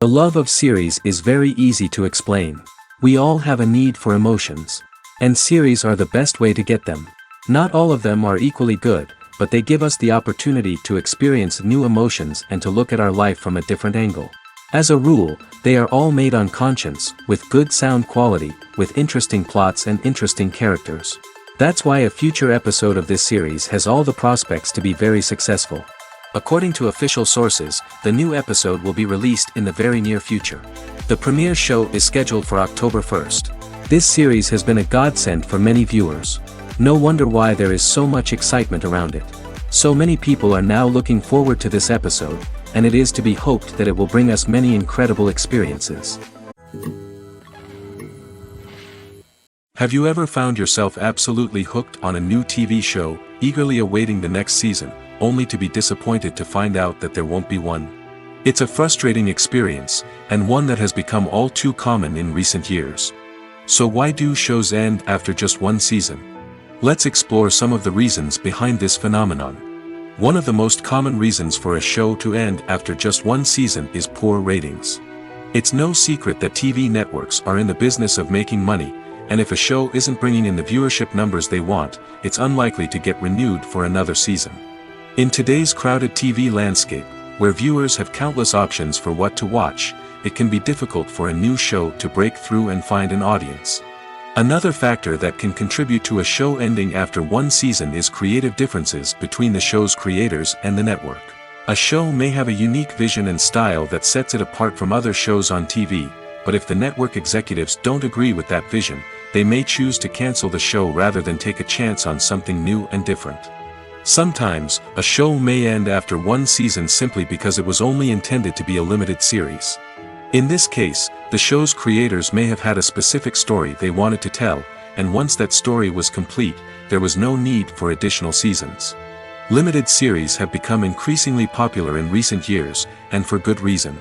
The love of series is very easy to explain. We all have a need for emotions. And series are the best way to get them. Not all of them are equally good, but they give us the opportunity to experience new emotions and to look at our life from a different angle. As a rule, they are all made on conscience, with good sound quality, with interesting plots and interesting characters. That's why a future episode of this series has all the prospects to be very successful. According to official sources, the new episode will be released in the very near future. The premiere show is scheduled for October 1st. This series has been a godsend for many viewers. No wonder why there is so much excitement around it. So many people are now looking forward to this episode, and it is to be hoped that it will bring us many incredible experiences. Have you ever found yourself absolutely hooked on a new TV show, eagerly awaiting the next season, only to be disappointed to find out that there won't be one? It's a frustrating experience, and one that has become all too common in recent years. So why do shows end after just one season? Let's explore some of the reasons behind this phenomenon. One of the most common reasons for a show to end after just one season is poor ratings. It's no secret that TV networks are in the business of making money, and if a show isn't bringing in the viewership numbers they want, it's unlikely to get renewed for another season. In today's crowded TV landscape, where viewers have countless options for what to watch, it can be difficult for a new show to break through and find an audience. Another factor that can contribute to a show ending after one season is creative differences between the show's creators and the network. A show may have a unique vision and style that sets it apart from other shows on TV, but if the network executives don't agree with that vision, they may choose to cancel the show rather than take a chance on something new and different. Sometimes, a show may end after one season simply because it was only intended to be a limited series. In this case, the show's creators may have had a specific story they wanted to tell, and once that story was complete, there was no need for additional seasons. Limited series have become increasingly popular in recent years, and for good reason.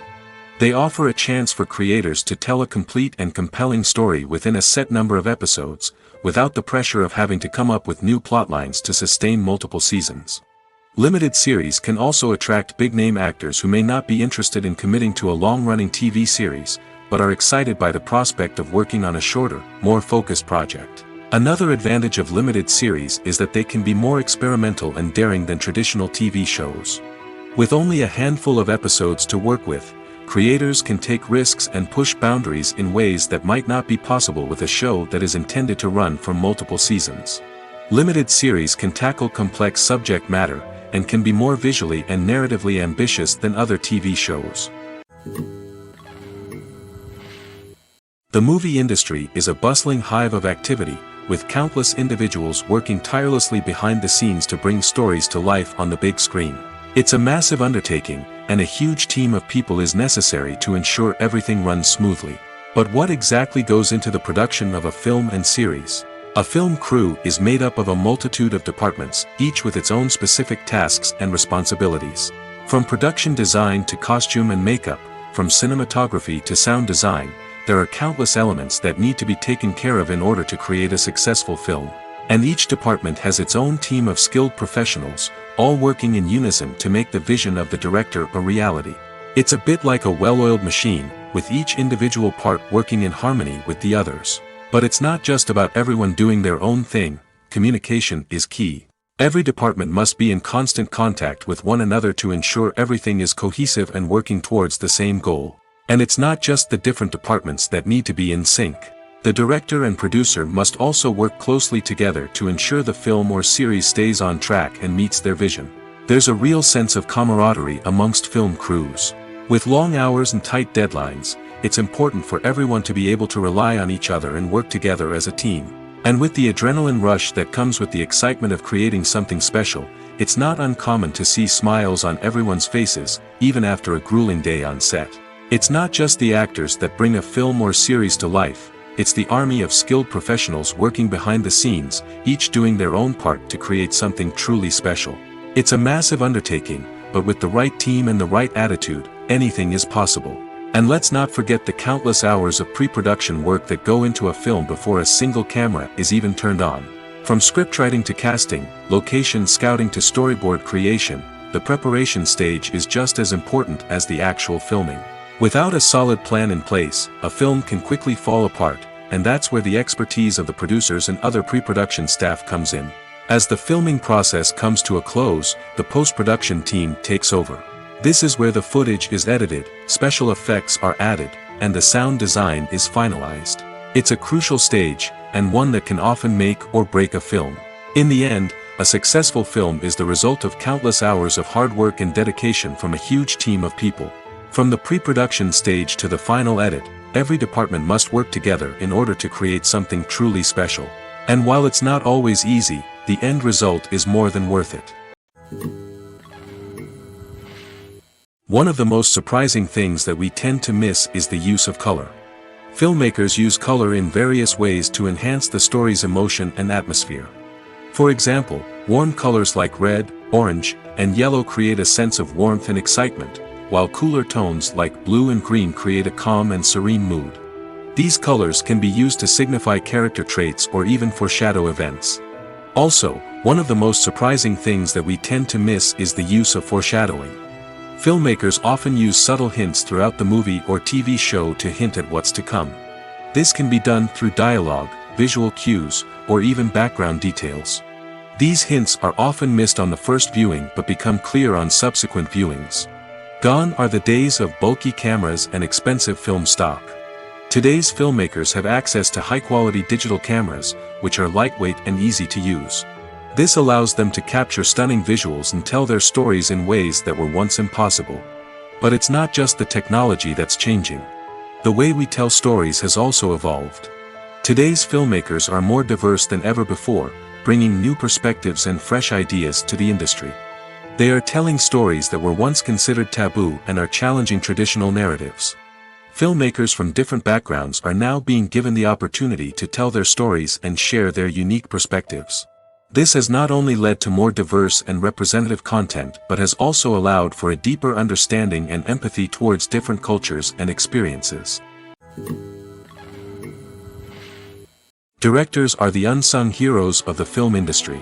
They offer a chance for creators to tell a complete and compelling story within a set number of episodes, without the pressure of having to come up with new plotlines to sustain multiple seasons. Limited series can also attract big-name actors who may not be interested in committing to a long-running TV series, but are excited by the prospect of working on a shorter, more focused project. Another advantage of limited series is that they can be more experimental and daring than traditional TV shows. With only a handful of episodes to work with, creators can take risks and push boundaries in ways that might not be possible with a show that is intended to run for multiple seasons. Limited series can tackle complex subject matter, and can be more visually and narratively ambitious than other TV shows. The movie industry is a bustling hive of activity, with countless individuals working tirelessly behind the scenes to bring stories to life on the big screen. It's a massive undertaking, and a huge team of people is necessary to ensure everything runs smoothly. But what exactly goes into the production of a film and series? A film crew is made up of a multitude of departments, each with its own specific tasks and responsibilities. From production design to costume and makeup, from cinematography to sound design, there are countless elements that need to be taken care of in order to create a successful film. And each department has its own team of skilled professionals, all working in unison to make the vision of the director a reality. It's a bit like a well-oiled machine, with each individual part working in harmony with the others. But it's not just about everyone doing their own thing. Communication is key. Every department must be in constant contact with one another to ensure everything is cohesive and working towards the same goal. And it's not just the different departments that need to be in sync. The director and producer must also work closely together to ensure the film or series stays on track and meets their vision. There's a real sense of camaraderie amongst film crews. With long hours and tight deadlines, it's important for everyone to be able to rely on each other and work together as a team. And with the adrenaline rush that comes with the excitement of creating something special, it's not uncommon to see smiles on everyone's faces, even after a grueling day on set. It's not just the actors that bring a film or series to life, it's the army of skilled professionals working behind the scenes, each doing their own part to create something truly special. It's a massive undertaking, but with the right team and the right attitude, anything is possible. And let's not forget the countless hours of pre-production work that go into a film before a single camera is even turned on. From scriptwriting to casting, location scouting to storyboard creation, the preparation stage is just as important as the actual filming. Without a solid plan in place, a film can quickly fall apart, and that's where the expertise of the producers and other pre-production staff comes in. As the filming process comes to a close, the post-production team takes over. This is where the footage is edited, special effects are added, and the sound design is finalized. It's a crucial stage, and one that can often make or break a film. In the end, a successful film is the result of countless hours of hard work and dedication from a huge team of people. From the pre-production stage to the final edit, every department must work together in order to create something truly special. And while it's not always easy, the end result is more than worth it. One of the most surprising things that we tend to miss is the use of color. Filmmakers use color in various ways to enhance the story's emotion and atmosphere. For example, warm colors like red, orange, and yellow create a sense of warmth and excitement, while cooler tones like blue and green create a calm and serene mood. These colors can be used to signify character traits or even foreshadow events. Also, one of the most surprising things that we tend to miss is the use of foreshadowing. Filmmakers often use subtle hints throughout the movie or TV show to hint at what's to come. This can be done through dialogue, visual cues, or even background details. These hints are often missed on the first viewing but become clear on subsequent viewings. Gone are the days of bulky cameras and expensive film stock. Today's filmmakers have access to high-quality digital cameras, which are lightweight and easy to use. This allows them to capture stunning visuals and tell their stories in ways that were once impossible. But it's not just the technology that's changing. The way we tell stories has also evolved. Today's filmmakers are more diverse than ever before, bringing new perspectives and fresh ideas to the industry. They are telling stories that were once considered taboo and are challenging traditional narratives. Filmmakers from different backgrounds are now being given the opportunity to tell their stories and share their unique perspectives. This has not only led to more diverse and representative content but has also allowed for a deeper understanding and empathy towards different cultures and experiences. Directors are the unsung heroes of the film industry.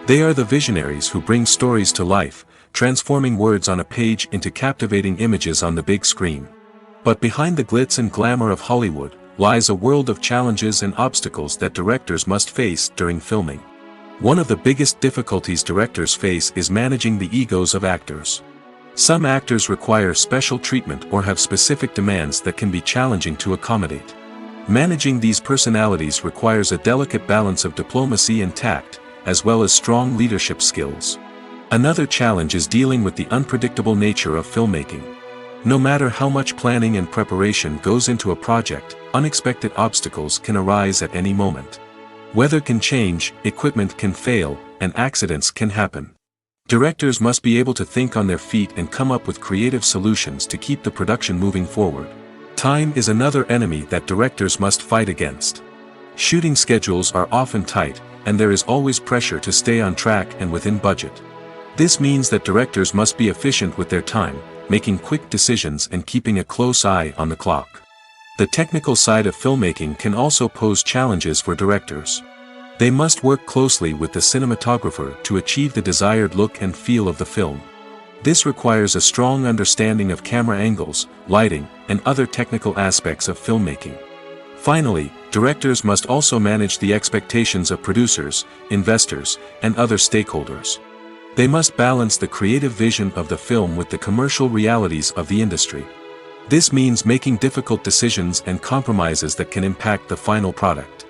They are the visionaries who bring stories to life, transforming words on a page into captivating images on the big screen. But behind the glitz and glamour of Hollywood lies a world of challenges and obstacles that directors must face during filming. One of the biggest difficulties directors face is managing the egos of actors. Some actors require special treatment or have specific demands that can be challenging to accommodate. Managing these personalities requires a delicate balance of diplomacy and tact, as well as strong leadership skills. Another challenge is dealing with the unpredictable nature of filmmaking. No matter how much planning and preparation goes into a project, unexpected obstacles can arise at any moment. Weather can change, equipment can fail, and accidents can happen. Directors must be able to think on their feet and come up with creative solutions to keep the production moving forward. Time is another enemy that directors must fight against. Shooting schedules are often tight, and there is always pressure to stay on track and within budget. This means that directors must be efficient with their time, making quick decisions and keeping a close eye on the clock. The technical side of filmmaking can also pose challenges for directors. They must work closely with the cinematographer to achieve the desired look and feel of the film. This requires a strong understanding of camera angles, lighting, and other technical aspects of filmmaking. Finally, directors must also manage the expectations of producers, investors, and other stakeholders. They must balance the creative vision of the film with the commercial realities of the industry. This means making difficult decisions and compromises that can impact the final product.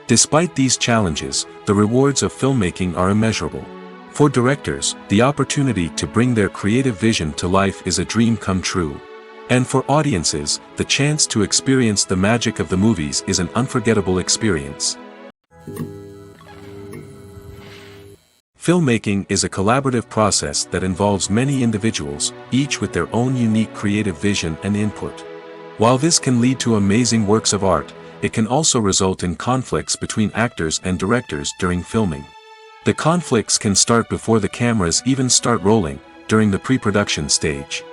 Despite these challenges, the rewards of filmmaking are immeasurable. For directors, the opportunity to bring their creative vision to life is a dream come true. And for audiences, the chance to experience the magic of the movies is an unforgettable experience. Filmmaking is a collaborative process that involves many individuals, each with their own unique creative vision and input. While this can lead to amazing works of art, it can also result in conflicts between actors and directors during filming. The conflicts can start before the cameras even start rolling, during the pre-production stage.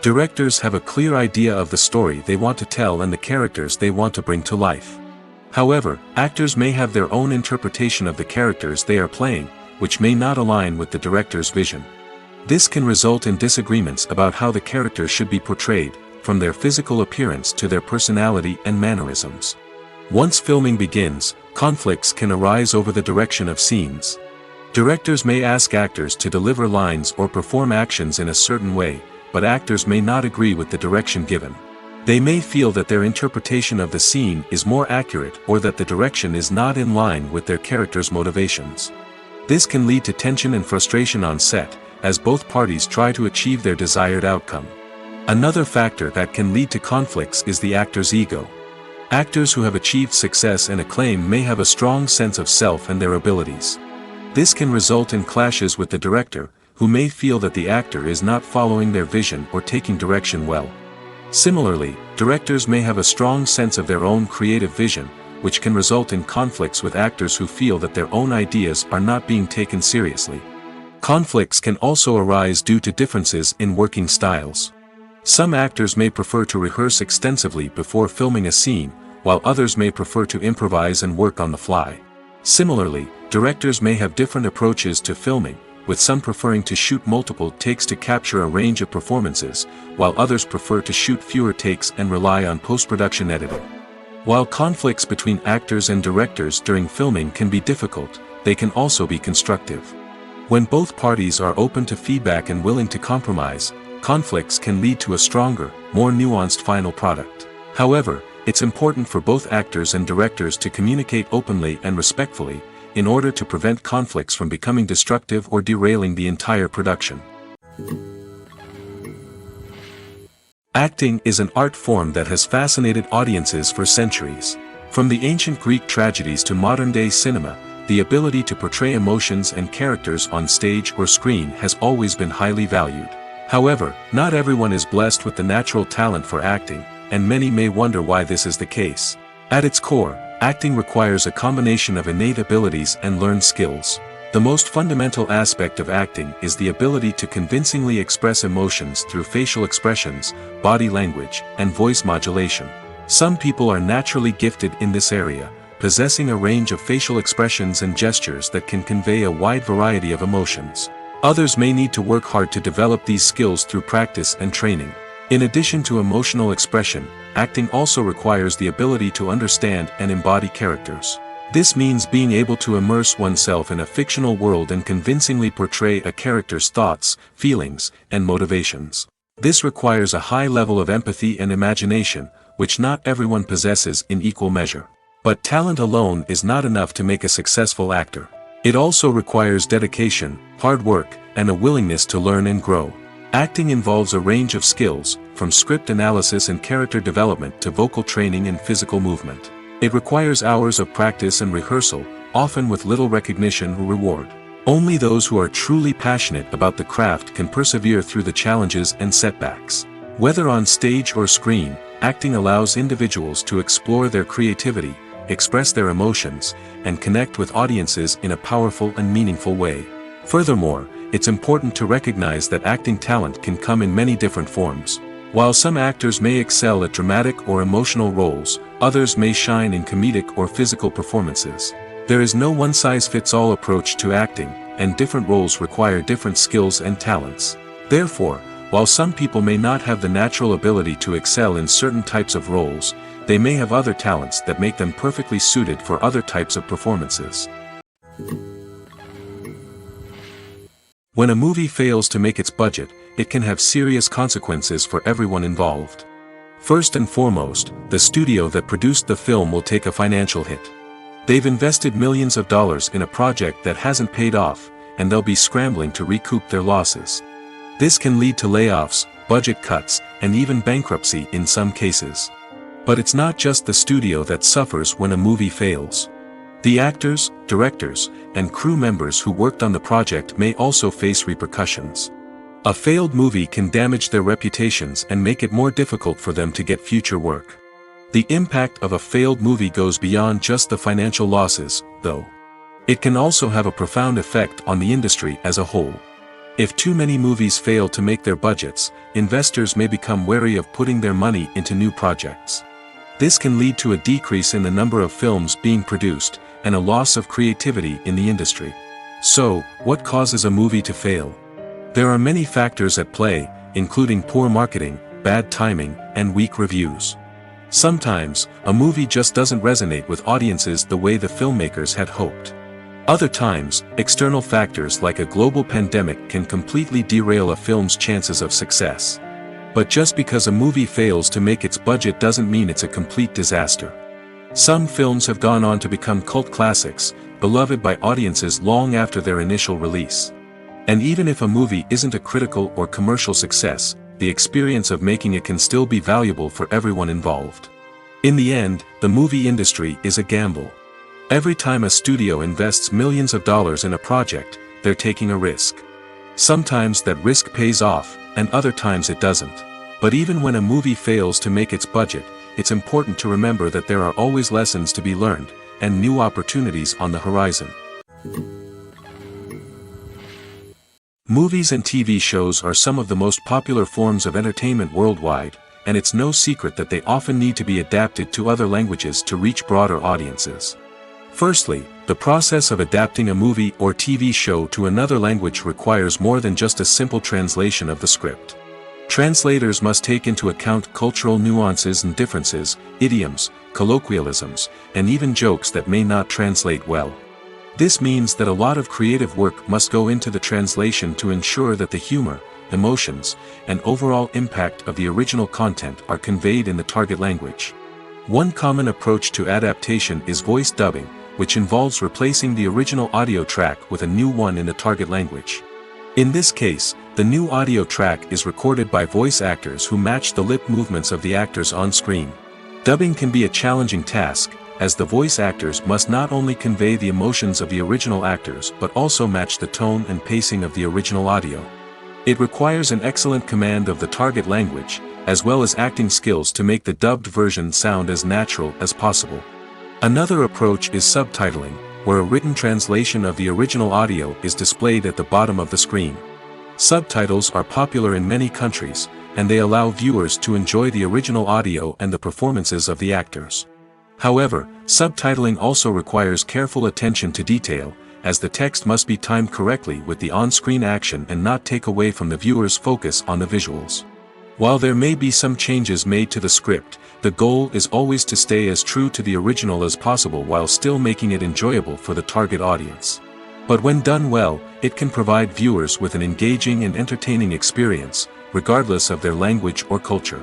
Directors have a clear idea of the story they want to tell and the characters they want to bring to life. However, actors may have their own interpretation of the characters they are playing, which may not align with the director's vision. This can result in disagreements about how the character should be portrayed, from their physical appearance to their personality and mannerisms. Once filming begins, conflicts can arise over the direction of scenes. Directors may ask actors to deliver lines or perform actions in a certain way, but actors may not agree with the direction given. They may feel that their interpretation of the scene is more accurate or that the direction is not in line with their character's motivations. This can lead to tension and frustration on set, as both parties try to achieve their desired outcome. Another factor that can lead to conflicts is the actor's ego. Actors who have achieved success and acclaim may have a strong sense of self and their abilities. This can result in clashes with the director, who may feel that the actor is not following their vision or taking direction well. Similarly, directors may have a strong sense of their own creative vision, which can result in conflicts with actors who feel that their own ideas are not being taken seriously. Conflicts can also arise due to differences in working styles. Some actors may prefer to rehearse extensively before filming a scene, while others may prefer to improvise and work on the fly. Similarly, directors may have different approaches to filming, with some preferring to shoot multiple takes to capture a range of performances, while others prefer to shoot fewer takes and rely on post-production editing. While conflicts between actors and directors during filming can be difficult, they can also be constructive. When both parties are open to feedback and willing to compromise, conflicts can lead to a stronger, more nuanced final product. However, it's important for both actors and directors to communicate openly and respectfully, in order to prevent conflicts from becoming destructive or derailing the entire production. Acting is an art form that has fascinated audiences for centuries. From the ancient Greek tragedies to modern-day cinema, the ability to portray emotions and characters on stage or screen has always been highly valued. However, not everyone is blessed with the natural talent for acting, and many may wonder why this is the case. At its core, acting requires a combination of innate abilities and learned skills. The most fundamental aspect of acting is the ability to convincingly express emotions through facial expressions, body language, and voice modulation. Some people are naturally gifted in this area, possessing a range of facial expressions and gestures that can convey a wide variety of emotions. Others may need to work hard to develop these skills through practice and training. In addition to emotional expression, acting also requires the ability to understand and embody characters. This means being able to immerse oneself in a fictional world and convincingly portray a character's thoughts, feelings, and motivations. This requires a high level of empathy and imagination, which not everyone possesses in equal measure. But talent alone is not enough to make a successful actor. It also requires dedication, hard work, and a willingness to learn and grow. Acting involves a range of skills, from script analysis and character development to vocal training and physical movement. It requires hours of practice and rehearsal, often with little recognition or reward. Only those who are truly passionate about the craft can persevere through the challenges and setbacks. Whether on stage or screen, acting allows individuals to explore their creativity, express their emotions, and connect with audiences in a powerful and meaningful way. Furthermore, it's important to recognize that acting talent can come in many different forms. While some actors may excel at dramatic or emotional roles, others may shine in comedic or physical performances. There is no one-size-fits-all approach to acting, and different roles require different skills and talents. Therefore, while some people may not have the natural ability to excel in certain types of roles, they may have other talents that make them perfectly suited for other types of performances. When a movie fails to make its budget, it can have serious consequences for everyone involved. First and foremost, the studio that produced the film will take a financial hit. They've invested millions of dollars in a project that hasn't paid off, and they'll be scrambling to recoup their losses. This can lead to layoffs, budget cuts, and even bankruptcy in some cases. But it's not just the studio that suffers when a movie fails. The actors, directors, and crew members who worked on the project may also face repercussions. A failed movie can damage their reputations and make it more difficult for them to get future work. The impact of a failed movie goes beyond just the financial losses, though. It can also have a profound effect on the industry as a whole. If too many movies fail to make their budgets, investors may become wary of putting their money into new projects. This can lead to a decrease in the number of films being produced, and a loss of creativity in the industry. So, what causes a movie to fail? There are many factors at play, including poor marketing, bad timing, and weak reviews. Sometimes, a movie just doesn't resonate with audiences the way the filmmakers had hoped. Other times, external factors like a global pandemic can completely derail a film's chances of success. But just because a movie fails to make its budget doesn't mean it's a complete disaster. Some films have gone on to become cult classics, beloved by audiences long after their initial release. And even if a movie isn't a critical or commercial success, the experience of making it can still be valuable for everyone involved. In the end, the movie industry is a gamble. Every time a studio invests millions of dollars in a project, they're taking a risk. Sometimes that risk pays off, and other times it doesn't. But even when a movie fails to make its budget, it's important to remember that there are always lessons to be learned, and new opportunities on the horizon. Movies and TV shows are some of the most popular forms of entertainment worldwide, and it's no secret that they often need to be adapted to other languages to reach broader audiences. Firstly, the process of adapting a movie or TV show to another language requires more than just a simple translation of the script. Translators must take into account cultural nuances and differences, idioms, colloquialisms, and even jokes that may not translate well. This means that a lot of creative work must go into the translation to ensure that the humor, emotions, and overall impact of the original content are conveyed in the target language. One common approach to adaptation is voice dubbing, which involves replacing the original audio track with a new one in the target language. In this case, the new audio track is recorded by voice actors who match the lip movements of the actors on screen. Dubbing can be a challenging task, as the voice actors must not only convey the emotions of the original actors but also match the tone and pacing of the original audio. It requires an excellent command of the target language, as well as acting skills to make the dubbed version sound as natural as possible. Another approach is subtitling, where a written translation of the original audio is displayed at the bottom of the screen. Subtitles are popular in many countries, and they allow viewers to enjoy the original audio and the performances of the actors. However, subtitling also requires careful attention to detail, as the text must be timed correctly with the on-screen action and not take away from the viewer's focus on the visuals. While there may be some changes made to the script, the goal is always to stay as true to the original as possible while still making it enjoyable for the target audience. But when done well, it can provide viewers with an engaging and entertaining experience, regardless of their language or culture.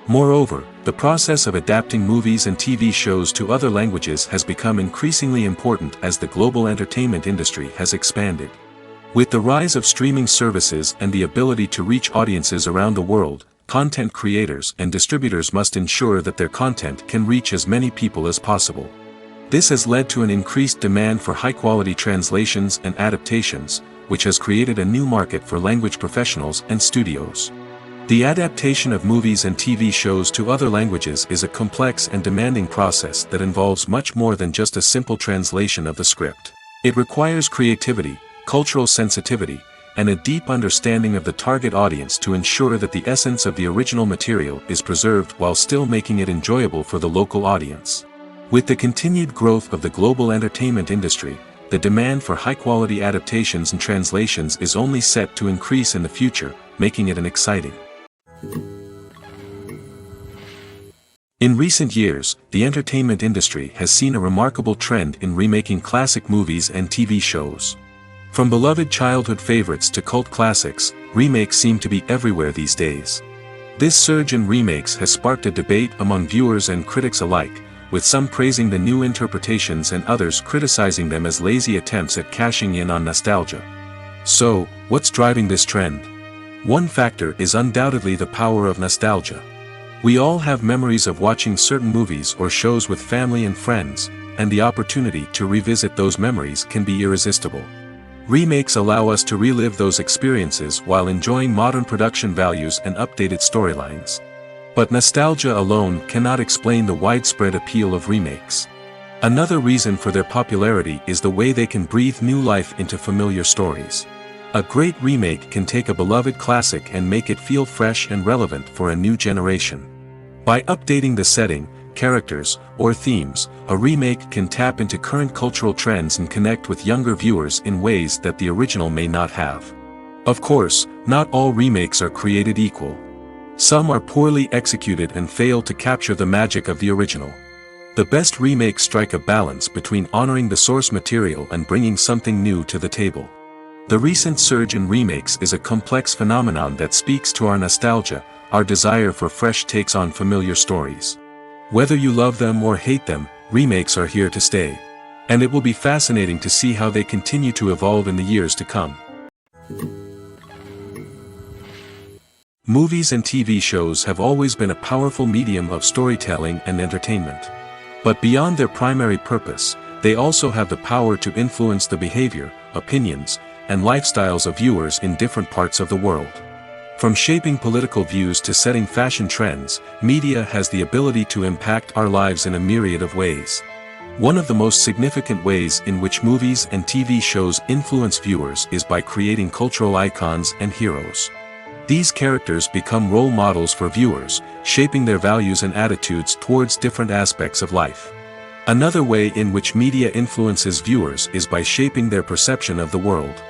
Moreover, the process of adapting movies and TV shows to other languages has become increasingly important as the global entertainment industry has expanded. With the rise of streaming services and the ability to reach audiences around the world, content creators and distributors must ensure that their content can reach as many people as possible. This has led to an increased demand for high-quality translations and adaptations, which has created a new market for language professionals and studios. The adaptation of movies and TV shows to other languages is a complex and demanding process that involves much more than just a simple translation of the script. It requires creativity, cultural sensitivity, and a deep understanding of the target audience to ensure that the essence of the original material is preserved while still making it enjoyable for the local audience. With the continued growth of the global entertainment industry, the demand for high-quality adaptations and translations is only set to increase in the future, making it an exciting. In recent years, the entertainment industry has seen a remarkable trend in remaking classic movies and TV shows. From beloved childhood favorites to cult classics, remakes seem to be everywhere these days. This surge in remakes has sparked a debate among viewers and critics alike, with some praising the new interpretations and others criticizing them as lazy attempts at cashing in on nostalgia. So, what's driving this trend? One factor is undoubtedly the power of nostalgia. We all have memories of watching certain movies or shows with family and friends, and the opportunity to revisit those memories can be irresistible. Remakes allow us to relive those experiences while enjoying modern production values and updated storylines. But nostalgia alone cannot explain the widespread appeal of remakes. Another reason for their popularity is the way they can breathe new life into familiar stories. A great remake can take a beloved classic and make it feel fresh and relevant for a new generation. By updating the setting, characters, or themes, a remake can tap into current cultural trends and connect with younger viewers in ways that the original may not have. Of course, not all remakes are created equal. Some are poorly executed and fail to capture the magic of the original. The best remakes strike a balance between honoring the source material and bringing something new to the table. The recent surge in remakes is a complex phenomenon that speaks to our nostalgia, our desire for fresh takes on familiar stories. Whether you love them or hate them, remakes are here to stay. And it will be fascinating to see how they continue to evolve in the years to come. Movies and TV shows have always been a powerful medium of storytelling and entertainment. But beyond their primary purpose, they also have the power to influence the behavior, opinions, and lifestyles of viewers in different parts of the world. From shaping political views to setting fashion trends, media has the ability to impact our lives in a myriad of ways. One of the most significant ways in which movies and TV shows influence viewers is by creating cultural icons and heroes. These characters become role models for viewers, shaping their values and attitudes towards different aspects of life. Another way in which media influences viewers is by shaping their perception of the world.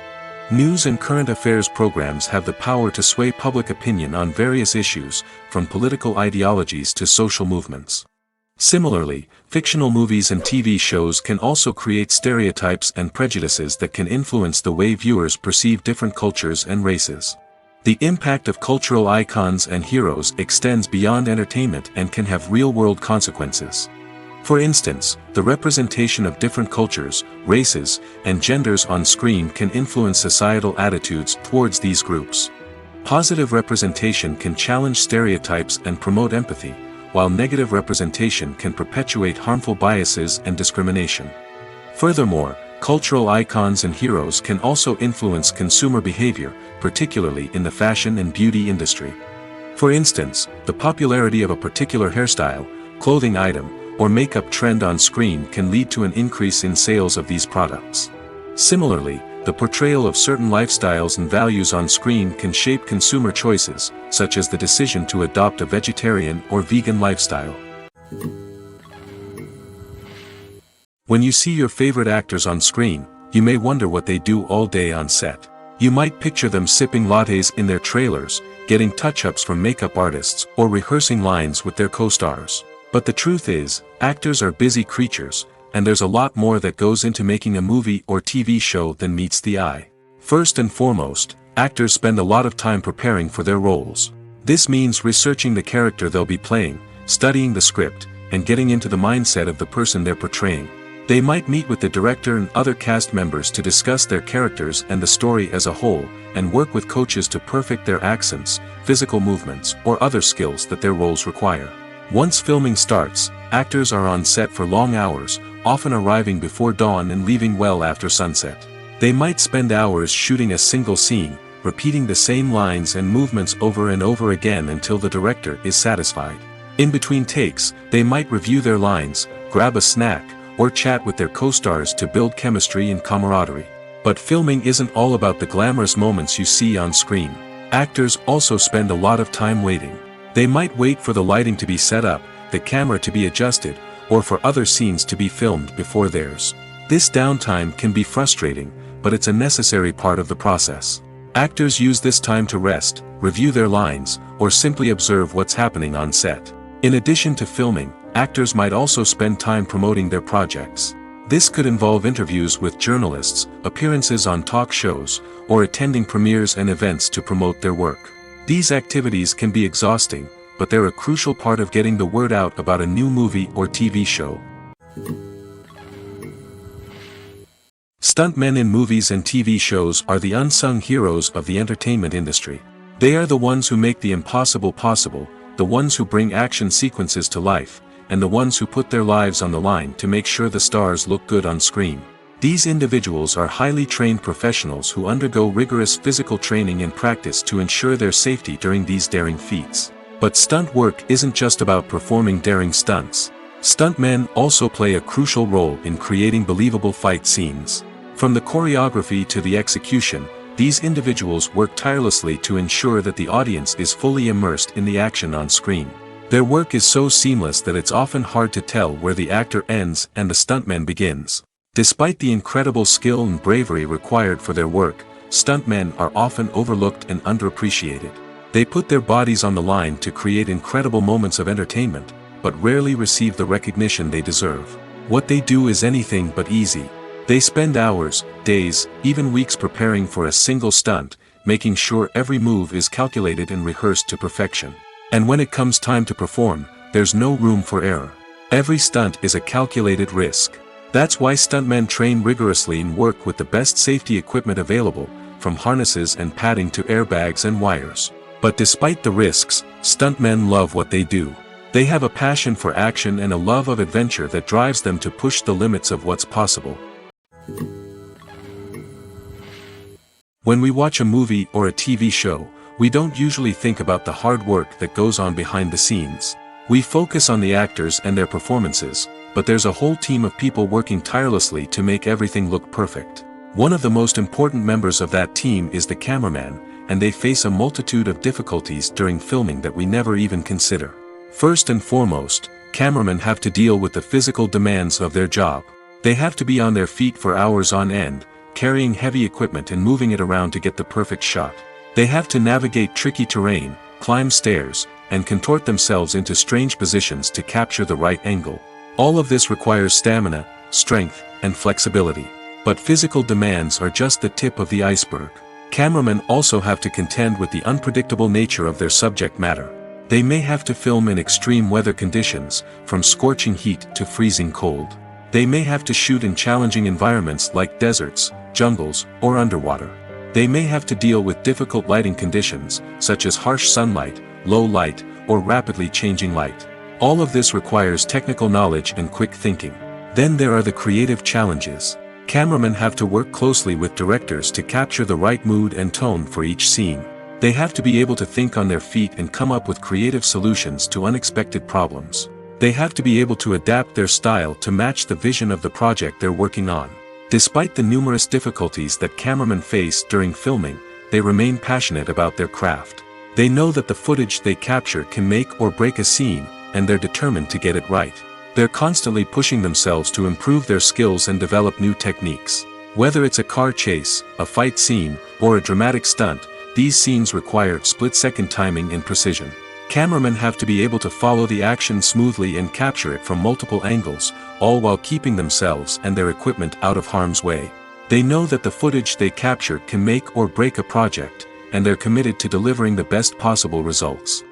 News and current affairs programs have the power to sway public opinion on various issues, from political ideologies to social movements. Similarly, fictional movies and TV shows can also create stereotypes and prejudices that can influence the way viewers perceive different cultures and races. The impact of cultural icons and heroes extends beyond entertainment and can have real-world consequences. For instance, the representation of different cultures, races, and genders on screen can influence societal attitudes towards these groups. Positive representation can challenge stereotypes and promote empathy, while negative representation can perpetuate harmful biases and discrimination. Furthermore, cultural icons and heroes can also influence consumer behavior, particularly in the fashion and beauty industry. For instance, the popularity of a particular hairstyle, clothing item, or makeup trend on screen can lead to an increase in sales of these products. Similarly, the portrayal of certain lifestyles and values on screen can shape consumer choices, such as the decision to adopt a vegetarian or vegan lifestyle. When you see your favorite actors on screen, you may wonder what they do all day on set. You might picture them sipping lattes in their trailers, getting touch-ups from makeup artists, or rehearsing lines with their co-stars. But the truth is, actors are busy creatures, and there's a lot more that goes into making a movie or TV show than meets the eye. First and foremost, actors spend a lot of time preparing for their roles. This means researching the character they'll be playing, studying the script, and getting into the mindset of the person they're portraying. They might meet with the director and other cast members to discuss their characters and the story as a whole, and work with coaches to perfect their accents, physical movements, or other skills that their roles require. Once filming starts, actors are on set for long hours, often arriving before dawn and leaving well after sunset. They might spend hours shooting a single scene, repeating the same lines and movements over and over again until the director is satisfied. In between takes, they might review their lines, grab a snack, or chat with their co-stars to build chemistry and camaraderie. But filming isn't all about the glamorous moments you see on screen. Actors also spend a lot of time waiting. They might wait for the lighting to be set up, the camera to be adjusted, or for other scenes to be filmed before theirs. This downtime can be frustrating, but it's a necessary part of the process. Actors use this time to rest, review their lines, or simply observe what's happening on set. In addition to filming, actors might also spend time promoting their projects. This could involve interviews with journalists, appearances on talk shows, or attending premieres and events to promote their work. These activities can be exhausting, but they're a crucial part of getting the word out about a new movie or TV show. Stuntmen in movies and TV shows are the unsung heroes of the entertainment industry. They are the ones who make the impossible possible, the ones who bring action sequences to life, and the ones who put their lives on the line to make sure the stars look good on screen. These individuals are highly trained professionals who undergo rigorous physical training and practice to ensure their safety during these daring feats. But stunt work isn't just about performing daring stunts. Stuntmen also play a crucial role in creating believable fight scenes. From the choreography to the execution, these individuals work tirelessly to ensure that the audience is fully immersed in the action on screen. Their work is so seamless that it's often hard to tell where the actor ends and the stuntman begins. Despite the incredible skill and bravery required for their work, stuntmen are often overlooked and underappreciated. They put their bodies on the line to create incredible moments of entertainment, but rarely receive the recognition they deserve. What they do is anything but easy. They spend hours, days, even weeks preparing for a single stunt, making sure every move is calculated and rehearsed to perfection. And when it comes time to perform, there's no room for error. Every stunt is a calculated risk. That's why stuntmen train rigorously and work with the best safety equipment available, from harnesses and padding to airbags and wires. But despite the risks, stuntmen love what they do. They have a passion for action and a love of adventure that drives them to push the limits of what's possible. When we watch a movie or a TV show, we don't usually think about the hard work that goes on behind the scenes. We focus on the actors and their performances, but there's a whole team of people working tirelessly to make everything look perfect. One of the most important members of that team is the cameraman, and they face a multitude of difficulties during filming that we never even consider. First and foremost, cameramen have to deal with the physical demands of their job. They have to be on their feet for hours on end, carrying heavy equipment and moving it around to get the perfect shot. They have to navigate tricky terrain, climb stairs, and contort themselves into strange positions to capture the right angle. All of this requires stamina, strength, and flexibility. But physical demands are just the tip of the iceberg. Cameramen also have to contend with the unpredictable nature of their subject matter. They may have to film in extreme weather conditions, from scorching heat to freezing cold. They may have to shoot in challenging environments like deserts, jungles, or underwater. They may have to deal with difficult lighting conditions, such as harsh sunlight, low light, or rapidly changing light. All of this requires technical knowledge and quick thinking. Then there are the creative challenges. Cameramen have to work closely with directors to capture the right mood and tone for each scene. They have to be able to think on their feet and come up with creative solutions to unexpected problems. They have to be able to adapt their style to match the vision of the project they're working on. Despite the numerous difficulties that cameramen face during filming, they remain passionate about their craft. They know that the footage they capture can make or break a scene, and they're determined to get it right. They're constantly pushing themselves to improve their skills and develop new techniques. Whether it's a car chase, a fight scene, or a dramatic stunt, these scenes require split-second timing and precision. Cameramen have to be able to follow the action smoothly and capture it from multiple angles, all while keeping themselves and their equipment out of harm's way. They know that the footage they capture can make or break a project, and they're committed to delivering the best possible results.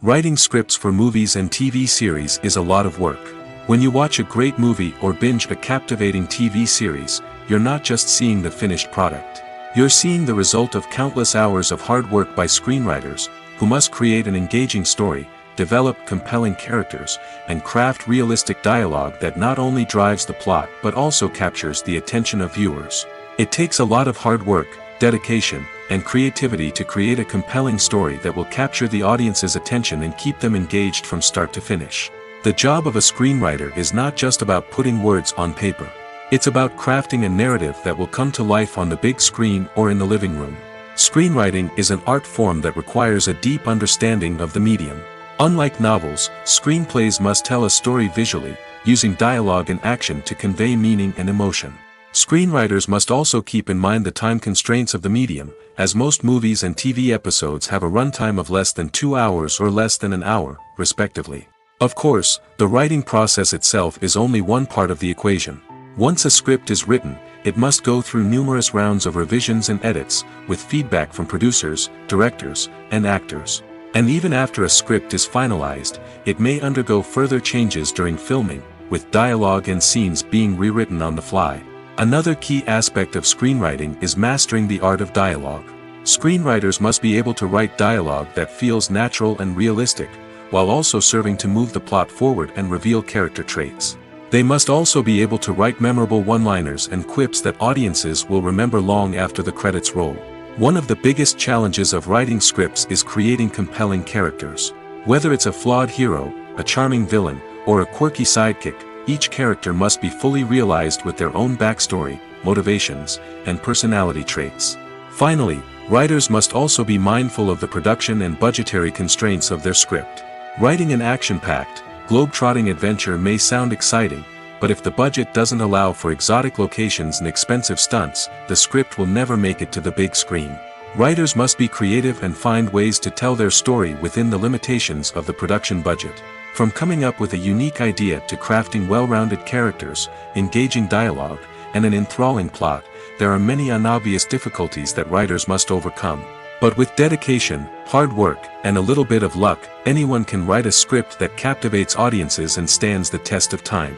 Writing scripts for movies and TV series is a lot of work. When you watch a great movie or binge a captivating TV series, you're not just seeing the finished product. You're seeing the result of countless hours of hard work by screenwriters, who must create an engaging story, develop compelling characters, and craft realistic dialogue that not only drives the plot but also captures the attention of viewers. It takes a lot of hard work, dedication, and creativity to create a compelling story that will capture the audience's attention and keep them engaged from start to finish. The job of a screenwriter is not just about putting words on paper. It's about crafting a narrative that will come to life on the big screen or in the living room. Screenwriting is an art form that requires a deep understanding of the medium. Unlike novels, screenplays must tell a story visually, using dialogue and action to convey meaning and emotion. Screenwriters must also keep in mind the time constraints of the medium, as most movies and TV episodes have a runtime of less than 2 hours or less than an hour, respectively. Of course, the writing process itself is only one part of the equation. Once a script is written, it must go through numerous rounds of revisions and edits, with feedback from producers, directors, and actors. And even after a script is finalized, it may undergo further changes during filming, with dialogue and scenes being rewritten on the fly. Another key aspect of screenwriting is mastering the art of dialogue. Screenwriters must be able to write dialogue that feels natural and realistic, while also serving to move the plot forward and reveal character traits. They must also be able to write memorable one-liners and quips that audiences will remember long after the credits roll. One of the biggest challenges of writing scripts is creating compelling characters. Whether it's a flawed hero, a charming villain, or a quirky sidekick, each character must be fully realized with their own backstory, motivations, and personality traits. Finally, writers must also be mindful of the production and budgetary constraints of their script. Writing an action-packed, globe-trotting adventure may sound exciting, but if the budget doesn't allow for exotic locations and expensive stunts, the script will never make it to the big screen. Writers must be creative and find ways to tell their story within the limitations of the production budget. From coming up with a unique idea to crafting well-rounded characters, engaging dialogue, and an enthralling plot, there are many unobvious difficulties that writers must overcome. But with dedication, hard work, and a little bit of luck, anyone can write a script that captivates audiences and stands the test of time.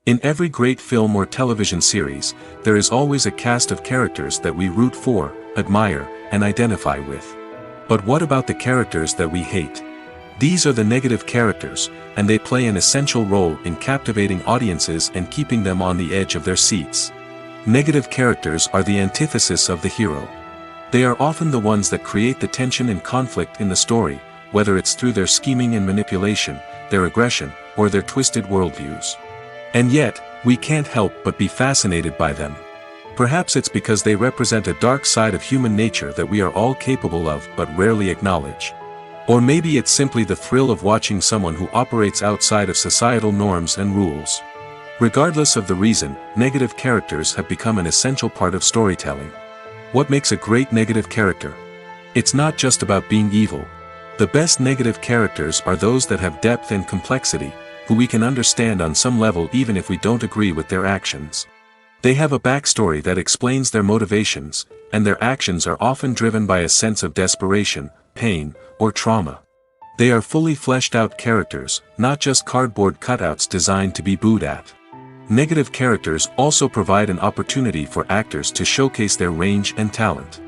In every great film or television series, there is always a cast of characters that we root for, admire, and identify with. But what about the characters that we hate? These are the negative characters, and they play an essential role in captivating audiences and keeping them on the edge of their seats. Negative characters are the antithesis of the hero. They are often the ones that create the tension and conflict in the story, whether it's through their scheming and manipulation, their aggression, or their twisted worldviews. And yet, we can't help but be fascinated by them. Perhaps it's because they represent a dark side of human nature that we are all capable of but rarely acknowledge. Or maybe it's simply the thrill of watching someone who operates outside of societal norms and rules. Regardless of the reason, negative characters have become an essential part of storytelling. What makes a great negative character? It's not just about being evil. The best negative characters are those that have depth and complexity, who we can understand on some level even if we don't agree with their actions. They have a backstory that explains their motivations, and their actions are often driven by a sense of desperation, pain, or trauma. They are fully fleshed out characters, not just cardboard cutouts designed to be booed at. Negative characters also provide an opportunity for actors to showcase their range and talent.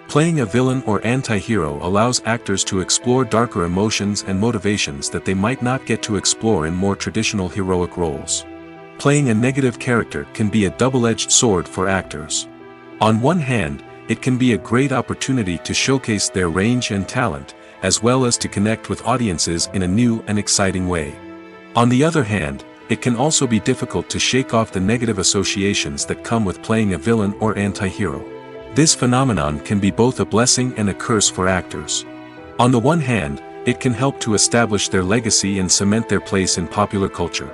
Playing a villain or anti-hero allows actors to explore darker emotions and motivations that they might not get to explore in more traditional heroic roles. Playing a negative character can be a double-edged sword for actors. On one hand, it can be a great opportunity to showcase their range and talent, as well as to connect with audiences in a new and exciting way. On the other hand, it can also be difficult to shake off the negative associations that come with playing a villain or anti-hero. This phenomenon can be both a blessing and a curse for actors. On the one hand, it can help to establish their legacy and cement their place in popular culture.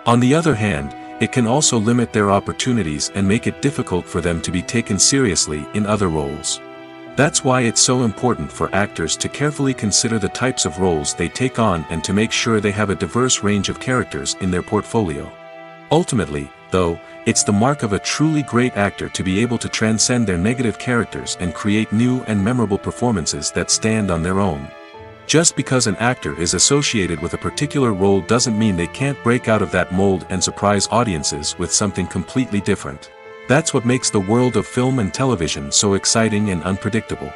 On the other hand, it can also limit their opportunities and make it difficult for them to be taken seriously in other roles. That's why it's so important for actors to carefully consider the types of roles they take on and to make sure they have a diverse range of characters in their portfolio. Ultimately, though, it's the mark of a truly great actor to be able to transcend their negative characters and create new and memorable performances that stand on their own. Just because an actor is associated with a particular role doesn't mean they can't break out of that mold and surprise audiences with something completely different. That's what makes the world of film and television so exciting and unpredictable.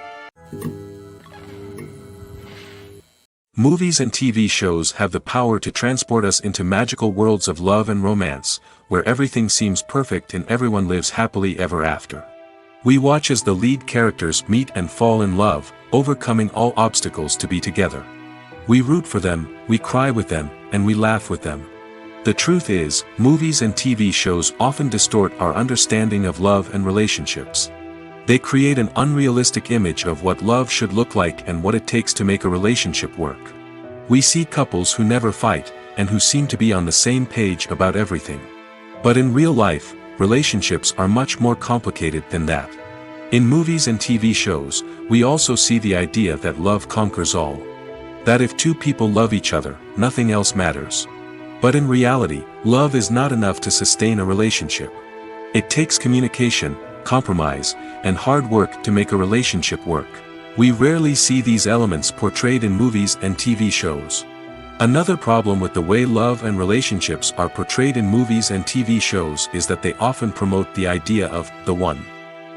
Movies and TV shows have the power to transport us into magical worlds of love and romance, where everything seems perfect and everyone lives happily ever after. We watch as the lead characters meet and fall in love, overcoming all obstacles to be together. We root for them, we cry with them, and we laugh with them. The truth is, movies and TV shows often distort our understanding of love and relationships. They create an unrealistic image of what love should look like and what it takes to make a relationship work. We see couples who never fight, and who seem to be on the same page about everything. But in real life, relationships are much more complicated than that. In movies and TV shows, we also see the idea that love conquers all. That if two people love each other, nothing else matters. But in reality, love is not enough to sustain a relationship. It takes communication, compromise, and hard work to make a relationship work. We rarely see these elements portrayed in movies and TV shows. Another problem with the way love and relationships are portrayed in movies and TV shows is that they often promote the idea of the one.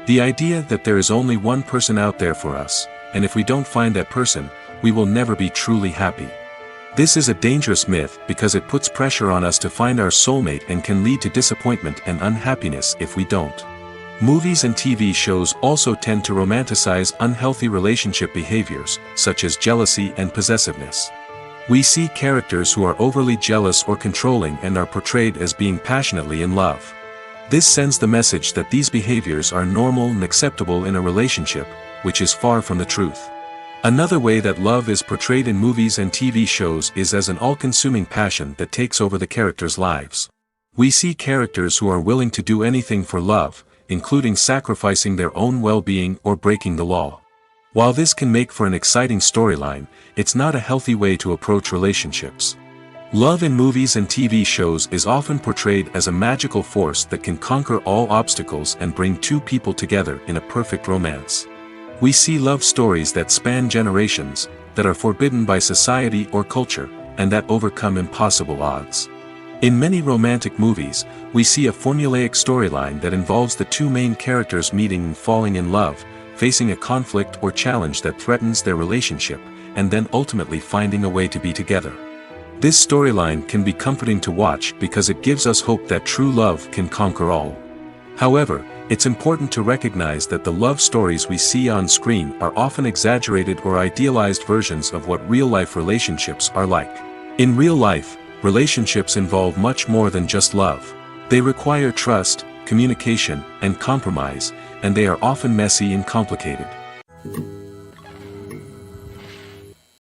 The idea that there is only one person out there for us, and if we don't find that person, we will never be truly happy. This is a dangerous myth because it puts pressure on us to find our soulmate and can lead to disappointment and unhappiness if we don't. Movies and TV shows also tend to romanticize unhealthy relationship behaviors, such as jealousy and possessiveness. We see characters who are overly jealous or controlling and are portrayed as being passionately in love. This sends the message that these behaviors are normal and acceptable in a relationship, which is far from the truth. Another way that love is portrayed in movies and TV shows is as an all-consuming passion that takes over the characters' lives. We see characters who are willing to do anything for love, including sacrificing their own well-being or breaking the law. While this can make for an exciting storyline, it's not a healthy way to approach relationships. Love in movies and TV shows is often portrayed as a magical force that can conquer all obstacles and bring two people together in a perfect romance. We see love stories that span generations, that are forbidden by society or culture, and that overcome impossible odds. In many romantic movies, we see a formulaic storyline that involves the two main characters meeting and falling in love, facing a conflict or challenge that threatens their relationship, and then ultimately finding a way to be together. This storyline can be comforting to watch because it gives us hope that true love can conquer all. However, it's important to recognize that the love stories we see on screen are often exaggerated or idealized versions of what real-life relationships are like. In real life, relationships involve much more than just love. They require trust, communication, and compromise, and they are often messy and complicated.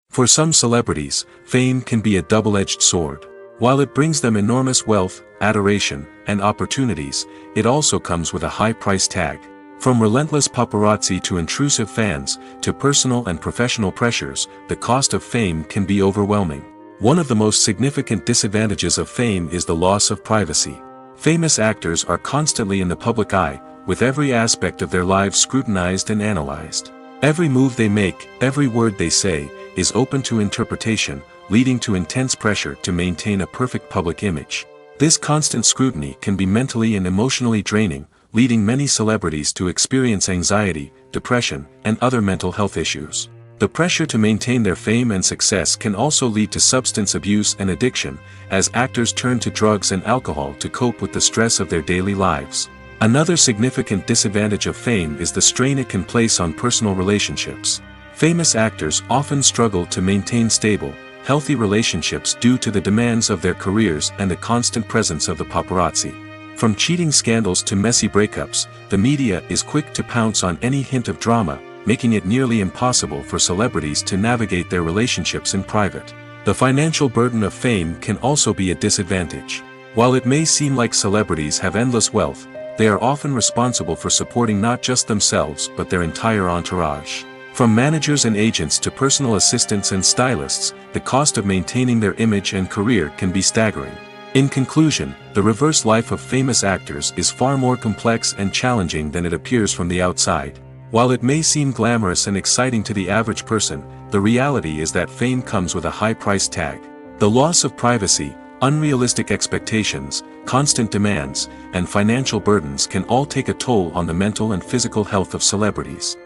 For some celebrities, fame can be a double-edged sword. While it brings them enormous wealth, adoration, and opportunities, it also comes with a high price tag. From relentless paparazzi to intrusive fans, to personal and professional pressures, the cost of fame can be overwhelming. One of the most significant disadvantages of fame is the loss of privacy. Famous actors are constantly in the public eye, with every aspect of their lives scrutinized and analyzed. Every move they make, every word they say, is open to interpretation, leading to intense pressure to maintain a perfect public image. This constant scrutiny can be mentally and emotionally draining, leading many celebrities to experience anxiety, depression, and other mental health issues. The pressure to maintain their fame and success can also lead to substance abuse and addiction, as actors turn to drugs and alcohol to cope with the stress of their daily lives. Another significant disadvantage of fame is the strain it can place on personal relationships. Famous actors often struggle to maintain stable, healthy relationships due to the demands of their careers and the constant presence of the paparazzi. From cheating scandals to messy breakups, the media is quick to pounce on any hint of drama, making it nearly impossible for celebrities to navigate their relationships in private. The financial burden of fame can also be a disadvantage. While it may seem like celebrities have endless wealth, they are often responsible for supporting not just themselves but their entire entourage. From managers and agents to personal assistants and stylists, the cost of maintaining their image and career can be staggering. In conclusion, the reverse life of famous actors is far more complex and challenging than it appears from the outside. While it may seem glamorous and exciting to the average person, the reality is that fame comes with a high price tag. The loss of privacy, unrealistic expectations, constant demands, and financial burdens can all take a toll on the mental and physical health of celebrities.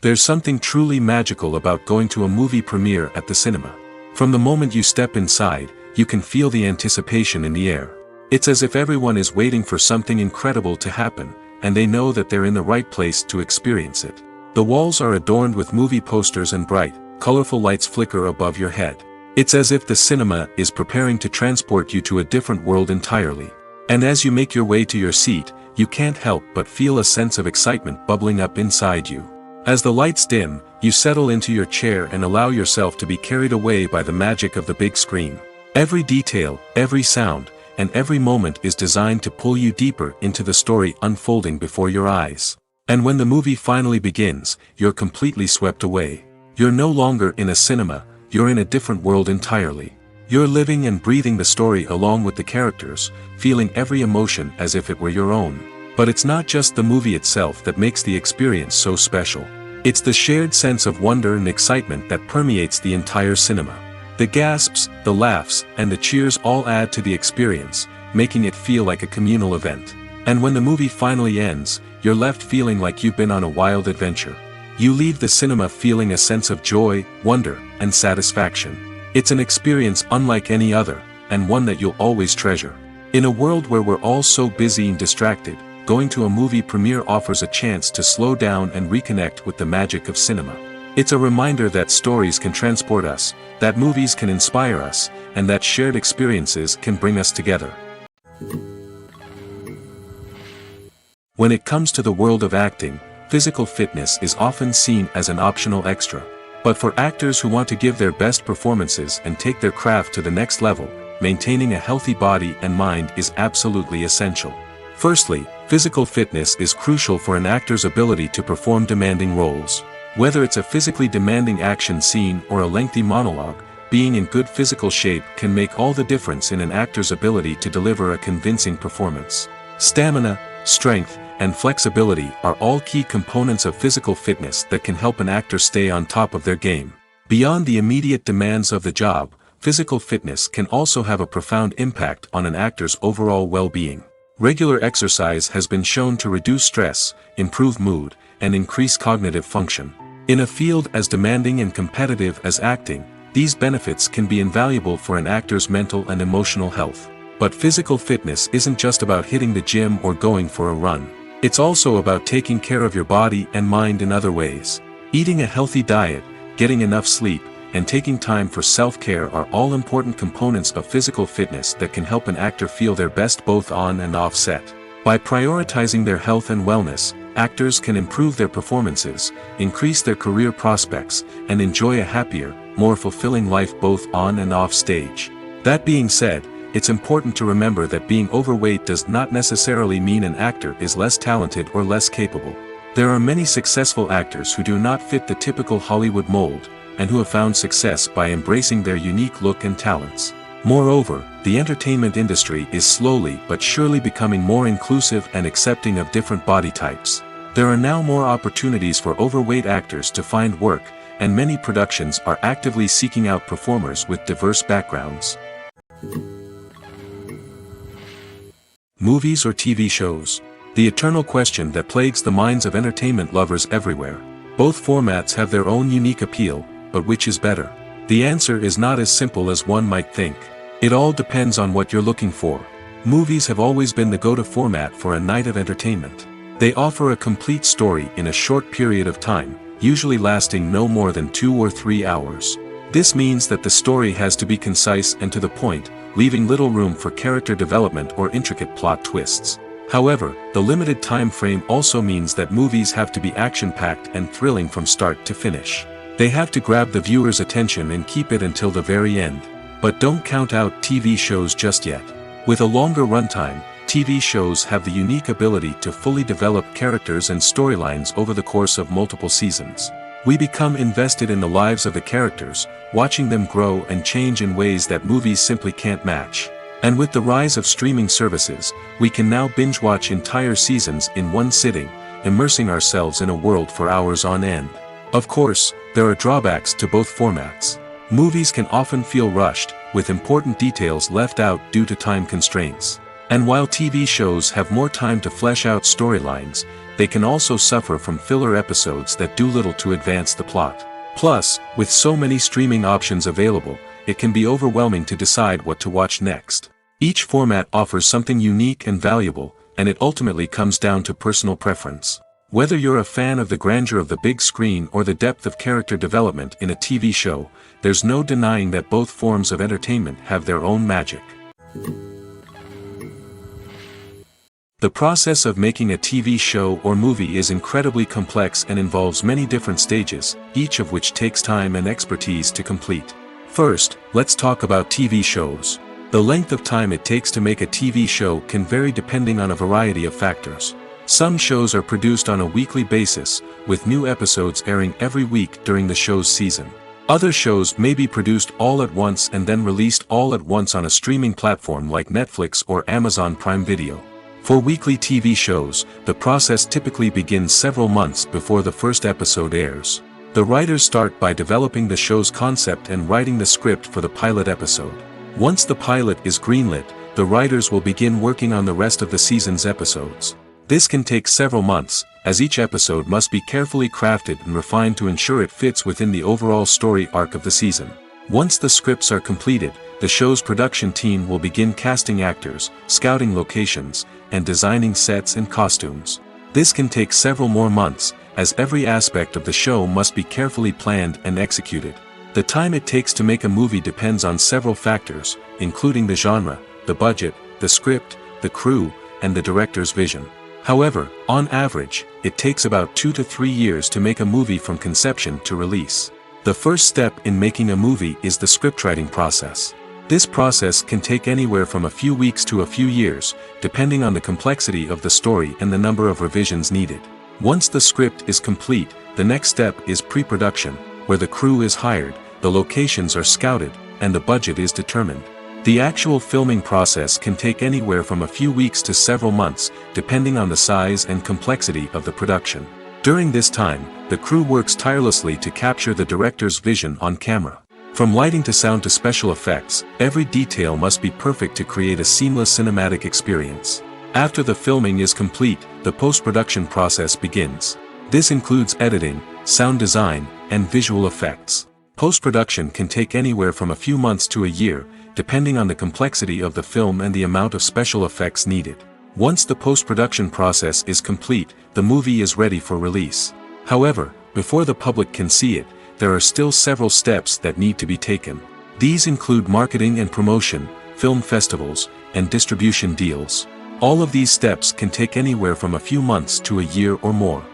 There's something truly magical about going to a movie premiere at the cinema. From the moment you step inside, you can feel the anticipation in the air. It's as if everyone is waiting for something incredible to happen, and they know that they're in the right place to experience it. The walls are adorned with movie posters and bright, colorful lights flicker above your head. It's as if the cinema is preparing to transport you to a different world entirely. And as you make your way to your seat, you can't help but feel a sense of excitement bubbling up inside you. As the lights dim, you settle into your chair and allow yourself to be carried away by the magic of the big screen. Every detail, every sound, and every moment is designed to pull you deeper into the story unfolding before your eyes. And when the movie finally begins, you're completely swept away. You're no longer in a cinema, you're in a different world entirely. You're living and breathing the story along with the characters, feeling every emotion as if it were your own. But it's not just the movie itself that makes the experience so special. It's the shared sense of wonder and excitement that permeates the entire cinema. The gasps, the laughs, and the cheers all add to the experience, making it feel like a communal event. And when the movie finally ends, you're left feeling like you've been on a wild adventure. You leave the cinema feeling a sense of joy, wonder, and satisfaction. It's an experience unlike any other, and one that you'll always treasure. In a world where we're all so busy and distracted, going to a movie premiere offers a chance to slow down and reconnect with the magic of cinema. It's a reminder that stories can transport us, that movies can inspire us, and that shared experiences can bring us together. When it comes to the world of acting, physical fitness is often seen as an optional extra. But for actors who want to give their best performances and take their craft to the next level, maintaining a healthy body and mind is absolutely essential. Firstly, physical fitness is crucial for an actor's ability to perform demanding roles. Whether it's a physically demanding action scene or a lengthy monologue, being in good physical shape can make all the difference in an actor's ability to deliver a convincing performance. Stamina, strength, and flexibility are all key components of physical fitness that can help an actor stay on top of their game. Beyond the immediate demands of the job, physical fitness can also have a profound impact on an actor's overall well-being. Regular exercise has been shown to reduce stress, improve mood, and increase cognitive function. In a field as demanding and competitive as acting, these benefits can be invaluable for an actor's mental and emotional health. But physical fitness isn't just about hitting the gym or going for a run. It's also about taking care of your body and mind in other ways. Eating a healthy diet, getting enough sleep, and taking time for self-care are all important components of physical fitness that can help an actor feel their best both on and off set. By prioritizing their health and wellness, actors can improve their performances, increase their career prospects, and enjoy a happier, more fulfilling life both on and off stage. That being said, it's important to remember that being overweight does not necessarily mean an actor is less talented or less capable. There are many successful actors who do not fit the typical Hollywood mold, and who have found success by embracing their unique look and talents. Moreover, the entertainment industry is slowly but surely becoming more inclusive and accepting of different body types. There are now more opportunities for overweight actors to find work, and many productions are actively seeking out performers with diverse backgrounds. Movies or TV shows? The eternal question that plagues the minds of entertainment lovers everywhere. Both formats have their own unique appeal, but which is better? The answer is not as simple as one might think. It all depends on what you're looking for. Movies have always been the go-to format for a night of entertainment. They offer a complete story in a short period of time, usually lasting no more than 2 or 3 hours. This means that the story has to be concise and to the point, leaving little room for character development or intricate plot twists. However, the limited time frame also means that movies have to be action-packed and thrilling from start to finish. They have to grab the viewer's attention and keep it until the very end. But don't count out TV shows just yet. With a longer runtime, TV shows have the unique ability to fully develop characters and storylines over the course of multiple seasons. We become invested in the lives of the characters, watching them grow and change in ways that movies simply can't match. And with the rise of streaming services, we can now binge-watch entire seasons in one sitting, immersing ourselves in a world for hours on end. Of course, there are drawbacks to both formats. Movies can often feel rushed, with important details left out due to time constraints. And while TV shows have more time to flesh out storylines, they can also suffer from filler episodes that do little to advance the plot. Plus, with so many streaming options available, it can be overwhelming to decide what to watch next. Each format offers something unique and valuable, and it ultimately comes down to personal preference. Whether you're a fan of the grandeur of the big screen or the depth of character development in a TV show, there's no denying that both forms of entertainment have their own magic. The process of making a TV show or movie is incredibly complex and involves many different stages, each of which takes time and expertise to complete. First, let's talk about TV shows. The length of time it takes to make a TV show can vary depending on a variety of factors. Some shows are produced on a weekly basis, with new episodes airing every week during the show's season. Other shows may be produced all at once and then released all at once on a streaming platform like Netflix or Amazon Prime Video. For weekly TV shows, the process typically begins several months before the first episode airs. The writers start by developing the show's concept and writing the script for the pilot episode. Once the pilot is greenlit, the writers will begin working on the rest of the season's episodes. This can take several months, as each episode must be carefully crafted and refined to ensure it fits within the overall story arc of the season. Once the scripts are completed, the show's production team will begin casting actors, scouting locations, and designing sets and costumes. This can take several more months, as every aspect of the show must be carefully planned and executed. The time it takes to make a movie depends on several factors, including the genre, the budget, the script, the crew, and the director's vision. However, on average, it takes about 2 to 3 years to make a movie from conception to release. The first step in making a movie is the scriptwriting process. This process can take anywhere from a few weeks to a few years, depending on the complexity of the story and the number of revisions needed. Once the script is complete, the next step is pre-production, where the crew is hired, the locations are scouted, and the budget is determined. The actual filming process can take anywhere from a few weeks to several months, depending on the size and complexity of the production. During this time, the crew works tirelessly to capture the director's vision on camera. From lighting to sound to special effects, every detail must be perfect to create a seamless cinematic experience. After the filming is complete, the post-production process begins. This includes editing, sound design, and visual effects. Post-production can take anywhere from a few months to a year, depending on the complexity of the film and the amount of special effects needed. Once the post-production process is complete, the movie is ready for release. However, before the public can see it, there are still several steps that need to be taken. These include marketing and promotion, film festivals, and distribution deals. All of these steps can take anywhere from a few months to a year or more.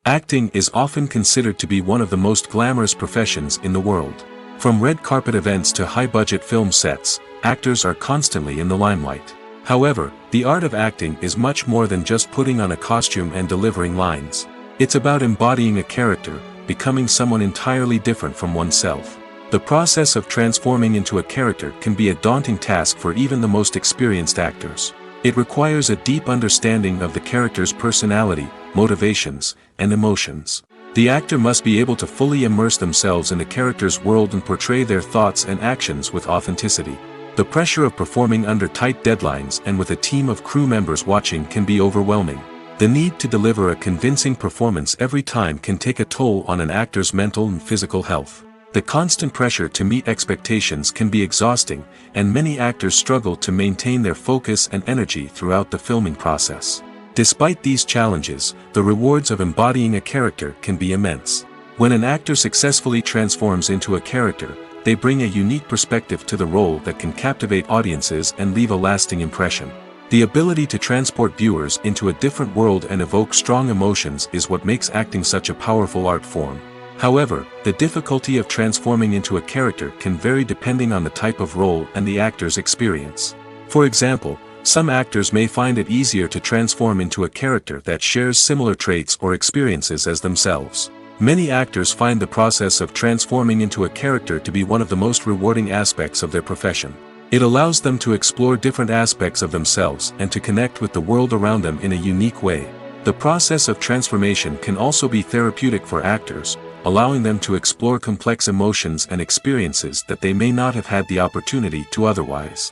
Acting is often considered to be one of the most glamorous professions in the world. From red carpet events to high-budget film sets, actors are constantly in the limelight. However, the art of acting is much more than just putting on a costume and delivering lines. It's about embodying a character, becoming someone entirely different from oneself. The process of transforming into a character can be a daunting task for even the most experienced actors. It requires a deep understanding of the character's personality, motivations, and emotions. The actor must be able to fully immerse themselves in the character's world and portray their thoughts and actions with authenticity. The pressure of performing under tight deadlines and with a team of crew members watching can be overwhelming. The need to deliver a convincing performance every time can take a toll on an actor's mental and physical health. The constant pressure to meet expectations can be exhausting, and many actors struggle to maintain their focus and energy throughout the filming process. Despite these challenges, the rewards of embodying a character can be immense. When an actor successfully transforms into a character, they bring a unique perspective to the role that can captivate audiences and leave a lasting impression. The ability to transport viewers into a different world and evoke strong emotions is what makes acting such a powerful art form. However, the difficulty of transforming into a character can vary depending on the type of role and the actor's experience. For example, some actors may find it easier to transform into a character that shares similar traits or experiences as themselves. Many actors find the process of transforming into a character to be one of the most rewarding aspects of their profession. It allows them to explore different aspects of themselves and to connect with the world around them in a unique way. The process of transformation can also be therapeutic for actors, allowing them to explore complex emotions and experiences that they may not have had the opportunity to otherwise.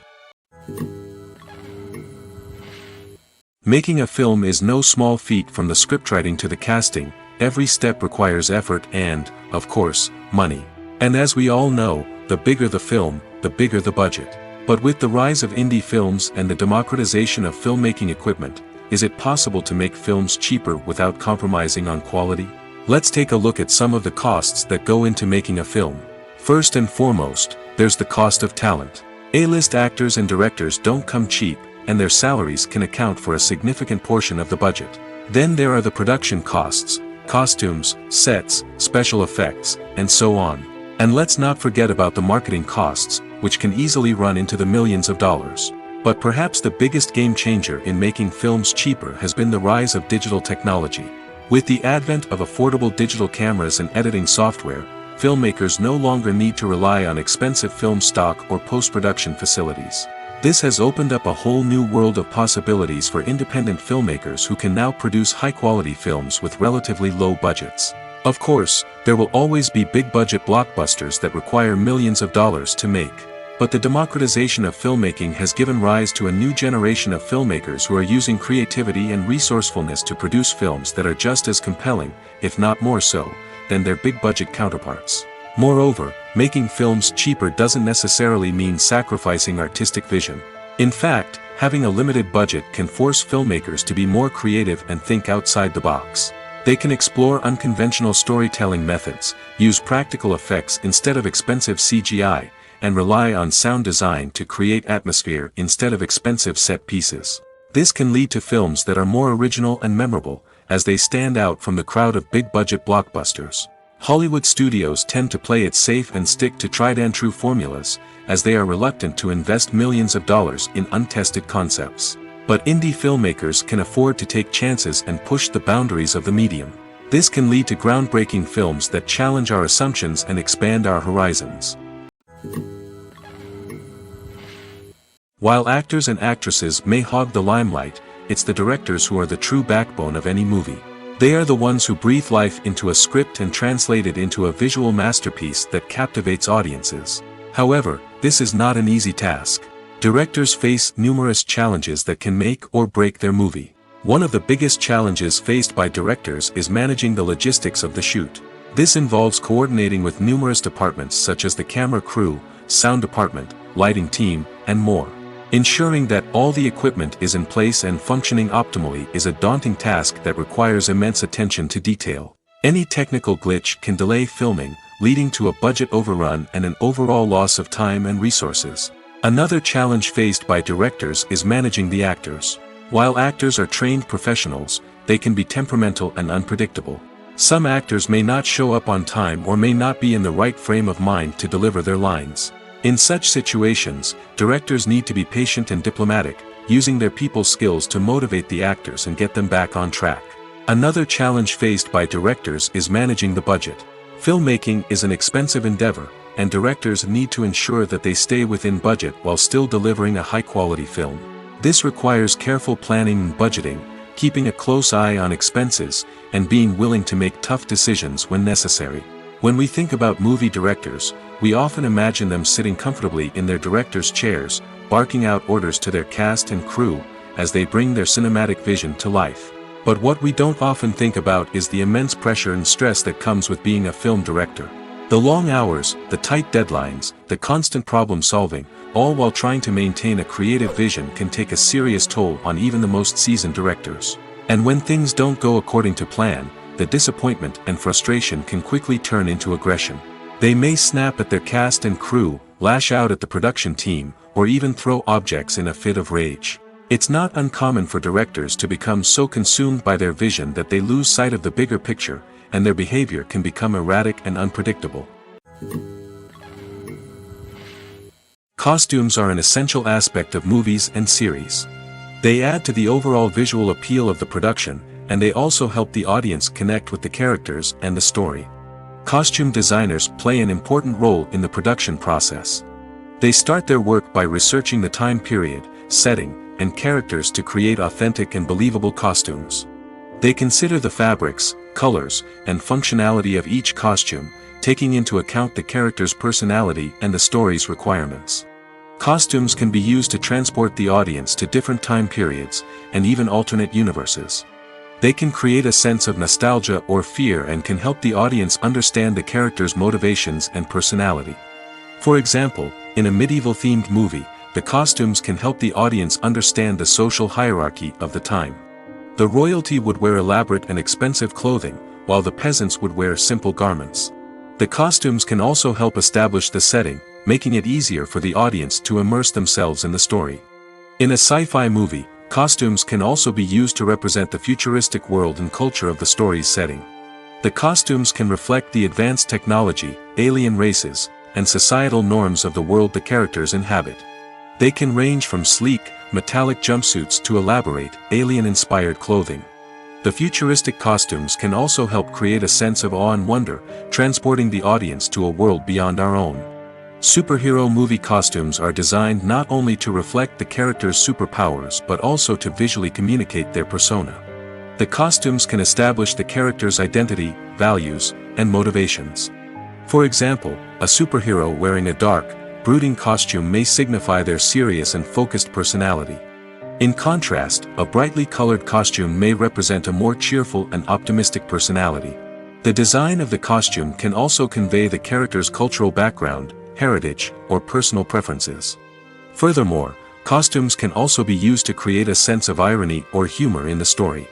Making a film is no small feat. From the scriptwriting to the casting, every step requires effort and, of course, money. And as we all know, the bigger the film, the bigger the budget. But with the rise of indie films and the democratization of filmmaking equipment, is it possible to make films cheaper without compromising on quality? Let's take a look at some of the costs that go into making a film. First and foremost, there's the cost of talent. A-list actors and directors don't come cheap, and their salaries can account for a significant portion of the budget. Then there are the production costs, costumes, sets, special effects, and so on. And let's not forget about the marketing costs, which can easily run into the millions of dollars. But perhaps the biggest game changer in making films cheaper has been the rise of digital technology. With the advent of affordable digital cameras and editing software, filmmakers no longer need to rely on expensive film stock or post-production facilities. This has opened up a whole new world of possibilities for independent filmmakers who can now produce high-quality films with relatively low budgets. Of course, there will always be big-budget blockbusters that require millions of dollars to make. But the democratization of filmmaking has given rise to a new generation of filmmakers who are using creativity and resourcefulness to produce films that are just as compelling, if not more so, than their big-budget counterparts. Moreover, making films cheaper doesn't necessarily mean sacrificing artistic vision. In fact, having a limited budget can force filmmakers to be more creative and think outside the box. They can explore unconventional storytelling methods, use practical effects instead of expensive CGI, and rely on sound design to create atmosphere instead of expensive set pieces. This can lead to films that are more original and memorable, as they stand out from the crowd of big-budget blockbusters. Hollywood studios tend to play it safe and stick to tried-and-true formulas, as they are reluctant to invest millions of dollars in untested concepts. But indie filmmakers can afford to take chances and push the boundaries of the medium. This can lead to groundbreaking films that challenge our assumptions and expand our horizons. While actors and actresses may hog the limelight, it's the directors who are the true backbone of any movie. They are the ones who breathe life into a script and translate it into a visual masterpiece that captivates audiences. However, this is not an easy task. Directors face numerous challenges that can make or break their movie. One of the biggest challenges faced by directors is managing the logistics of the shoot. This involves coordinating with numerous departments such as the camera crew, sound department, lighting team, and more. Ensuring that all the equipment is in place and functioning optimally is a daunting task that requires immense attention to detail. Any technical glitch can delay filming, leading to a budget overrun and an overall loss of time and resources. Another challenge faced by directors is managing the actors. While actors are trained professionals, they can be temperamental and unpredictable. Some actors may not show up on time or may not be in the right frame of mind to deliver their lines. In such situations, directors need to be patient and diplomatic, using their people skills to motivate the actors and get them back on track. Another challenge faced by directors is managing the budget. Filmmaking is an expensive endeavor, and directors need to ensure that they stay within budget while still delivering a high-quality film. This requires careful planning and budgeting, keeping a close eye on expenses, and being willing to make tough decisions when necessary. When we think about movie directors, we often imagine them sitting comfortably in their director's chairs, barking out orders to their cast and crew, as they bring their cinematic vision to life. But what we don't often think about is the immense pressure and stress that comes with being a film director. The long hours, the tight deadlines, the constant problem solving, all while trying to maintain a creative vision can take a serious toll on even the most seasoned directors. And when things don't go according to plan, the disappointment and frustration can quickly turn into aggression. They may snap at their cast and crew, lash out at the production team, or even throw objects in a fit of rage. It's not uncommon for directors to become so consumed by their vision that they lose sight of the bigger picture, and their behavior can become erratic and unpredictable. Costumes are an essential aspect of movies and series. They add to the overall visual appeal of the production, and they also help the audience connect with the characters and the story. Costume designers play an important role in the production process. They start their work by researching the time period, setting, and characters to create authentic and believable costumes. They consider the fabrics, colors, and functionality of each costume, taking into account the character's personality and the story's requirements. Costumes can be used to transport the audience to different time periods, and even alternate universes. They can create a sense of nostalgia or fear and can help the audience understand the character's motivations and personality. For example, in a medieval-themed movie, the costumes can help the audience understand the social hierarchy of the time. The royalty would wear elaborate and expensive clothing, while the peasants would wear simple garments. The costumes can also help establish the setting, making it easier for the audience to immerse themselves in the story. In a sci-fi movie, costumes can also be used to represent the futuristic world and culture of the story's setting. The costumes can reflect the advanced technology, alien races, and societal norms of the world the characters inhabit. They can range from sleek, metallic jumpsuits to elaborate, alien-inspired clothing. The futuristic costumes can also help create a sense of awe and wonder, transporting the audience to a world beyond our own. Superhero movie costumes are designed not only to reflect the character's superpowers but also to visually communicate their persona. The costumes can establish the character's identity, values, and motivations. For example, a superhero wearing a dark, brooding costume may signify their serious and focused personality. In contrast, a brightly colored costume may represent a more cheerful and optimistic personality. The design of the costume can also convey the character's cultural background, heritage, or personal preferences. Furthermore, costumes can also be used to create a sense of irony or humor in the story.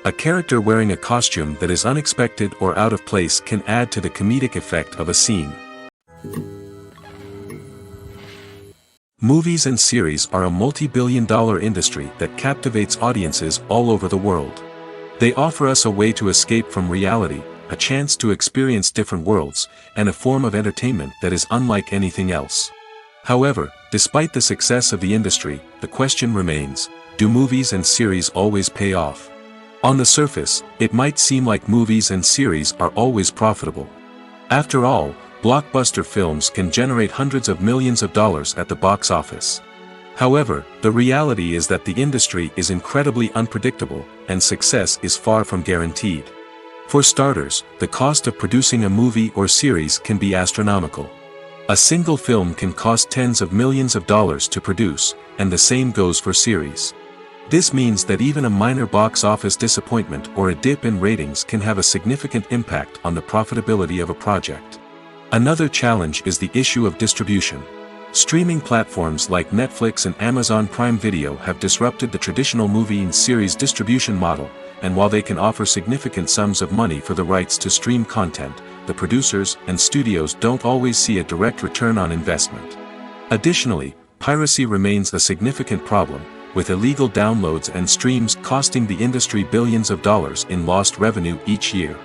A character wearing a costume that is unexpected or out of place can add to the comedic effect of a scene. Movies and series are a multi-billion-dollar industry that captivates audiences all over the world. They offer us a way to escape from reality, a chance to experience different worlds, and a form of entertainment that is unlike anything else. However, despite the success of the industry, the question remains, do movies and series always pay off? On the surface, it might seem like movies and series are always profitable. After all, blockbuster films can generate hundreds of millions of dollars at the box office. However, the reality is that the industry is incredibly unpredictable, and success is far from guaranteed. For starters, the cost of producing a movie or series can be astronomical. A single film can cost tens of millions of dollars to produce, and the same goes for series. This means that even a minor box office disappointment or a dip in ratings can have a significant impact on the profitability of a project. Another challenge is the issue of distribution. Streaming platforms like Netflix and Amazon Prime Video have disrupted the traditional movie and series distribution model, and while they can offer significant sums of money for the rights to stream content, the producers and studios don't always see a direct return on investment. Additionally, piracy remains a significant problem, with illegal downloads and streams costing the industry billions of dollars in lost revenue each year.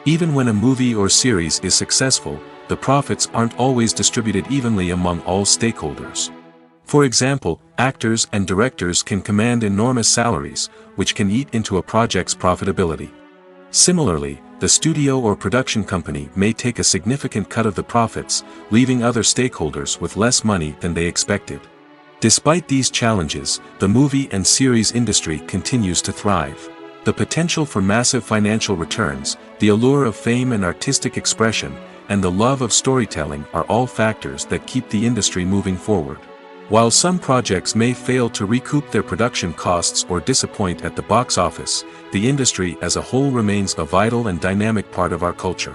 Even when a movie or series is successful, the profits aren't always distributed evenly among all stakeholders. For example, actors and directors can command enormous salaries, which can eat into a project's profitability. Similarly, the studio or production company may take a significant cut of the profits, leaving other stakeholders with less money than they expected. Despite these challenges, the movie and series industry continues to thrive. The potential for massive financial returns, the allure of fame and artistic expression, and the love of storytelling are all factors that keep the industry moving forward. While some projects may fail to recoup their production costs or disappoint at the box office, the industry as a whole remains a vital and dynamic part of our culture.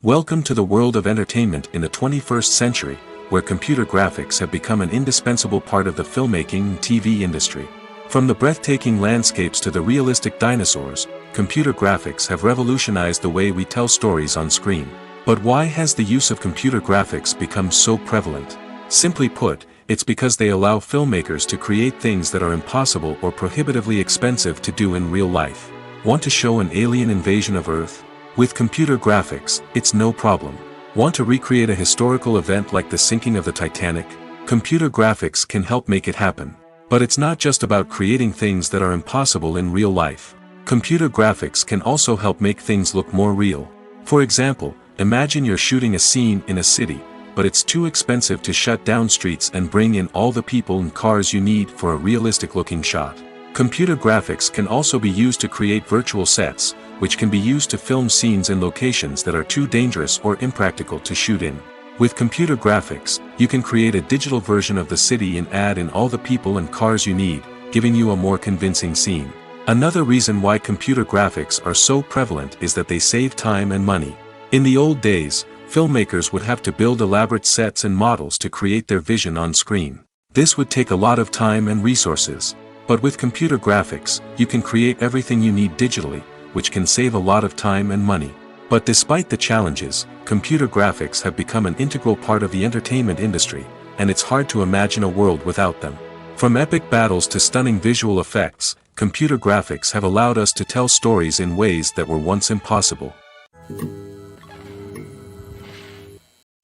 Welcome to the world of entertainment in the 21st century, where computer graphics have become an indispensable part of the filmmaking and TV industry. From the breathtaking landscapes to the realistic dinosaurs, computer graphics have revolutionized the way we tell stories on screen. But why has the use of computer graphics become so prevalent? Simply put, it's because they allow filmmakers to create things that are impossible or prohibitively expensive to do in real life. Want to show an alien invasion of Earth? With computer graphics, it's no problem. Want to recreate a historical event like the sinking of the Titanic? Computer graphics can help make it happen. But it's not just about creating things that are impossible in real life. Computer graphics can also help make things look more real. For example, imagine you're shooting a scene in a city, but it's too expensive to shut down streets and bring in all the people and cars you need for a realistic-looking shot. Computer graphics can also be used to create virtual sets, which can be used to film scenes in locations that are too dangerous or impractical to shoot in. With computer graphics, you can create a digital version of the city and add in all the people and cars you need, giving you a more convincing scene. Another reason why computer graphics are so prevalent is that they save time and money. In the old days, filmmakers would have to build elaborate sets and models to create their vision on screen. This would take a lot of time and resources. But with computer graphics, you can create everything you need digitally, which can save a lot of time and money. But despite the challenges, computer graphics have become an integral part of the entertainment industry, and it's hard to imagine a world without them. From epic battles to stunning visual effects, computer graphics have allowed us to tell stories in ways that were once impossible.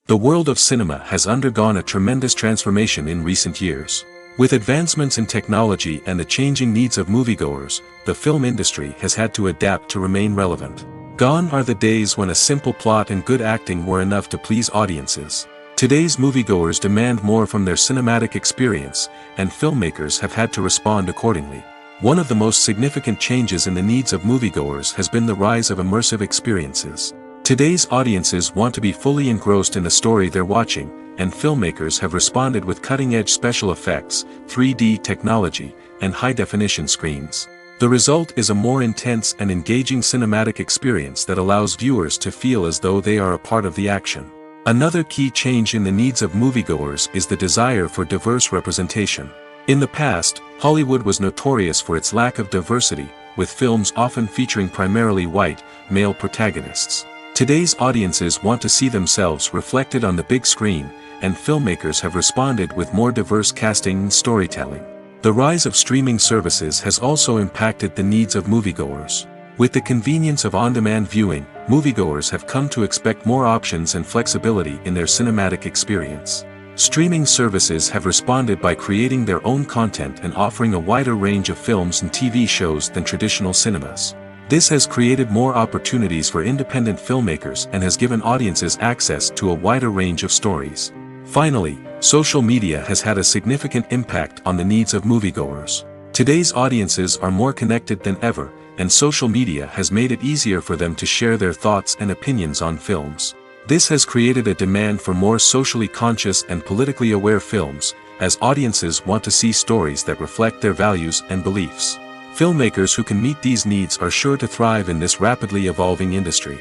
The world of cinema has undergone a tremendous transformation in recent years. With advancements in technology and the changing needs of moviegoers, the film industry has had to adapt to remain relevant. Gone are the days when a simple plot and good acting were enough to please audiences. Today's moviegoers demand more from their cinematic experience, and filmmakers have had to respond accordingly. One of the most significant changes in the needs of moviegoers has been the rise of immersive experiences. Today's audiences want to be fully engrossed in the story they're watching, and filmmakers have responded with cutting-edge special effects, 3D technology, and high-definition screens. The result is a more intense and engaging cinematic experience that allows viewers to feel as though they are a part of the action. Another key change in the needs of moviegoers is the desire for diverse representation. In the past, Hollywood was notorious for its lack of diversity, with films often featuring primarily white, male protagonists. Today's audiences want to see themselves reflected on the big screen, and filmmakers have responded with more diverse casting and storytelling. The rise of streaming services has also impacted the needs of moviegoers. With the convenience of on-demand viewing, moviegoers have come to expect more options and flexibility in their cinematic experience. Streaming services have responded by creating their own content and offering a wider range of films and TV shows than traditional cinemas. This has created more opportunities for independent filmmakers and has given audiences access to a wider range of stories. Finally, social media has had a significant impact on the needs of moviegoers. Today's audiences are more connected than ever, and social media has made it easier for them to share their thoughts and opinions on films. This has created a demand for more socially conscious and politically aware films, as audiences want to see stories that reflect their values and beliefs. Filmmakers who can meet these needs are sure to thrive in this rapidly evolving industry.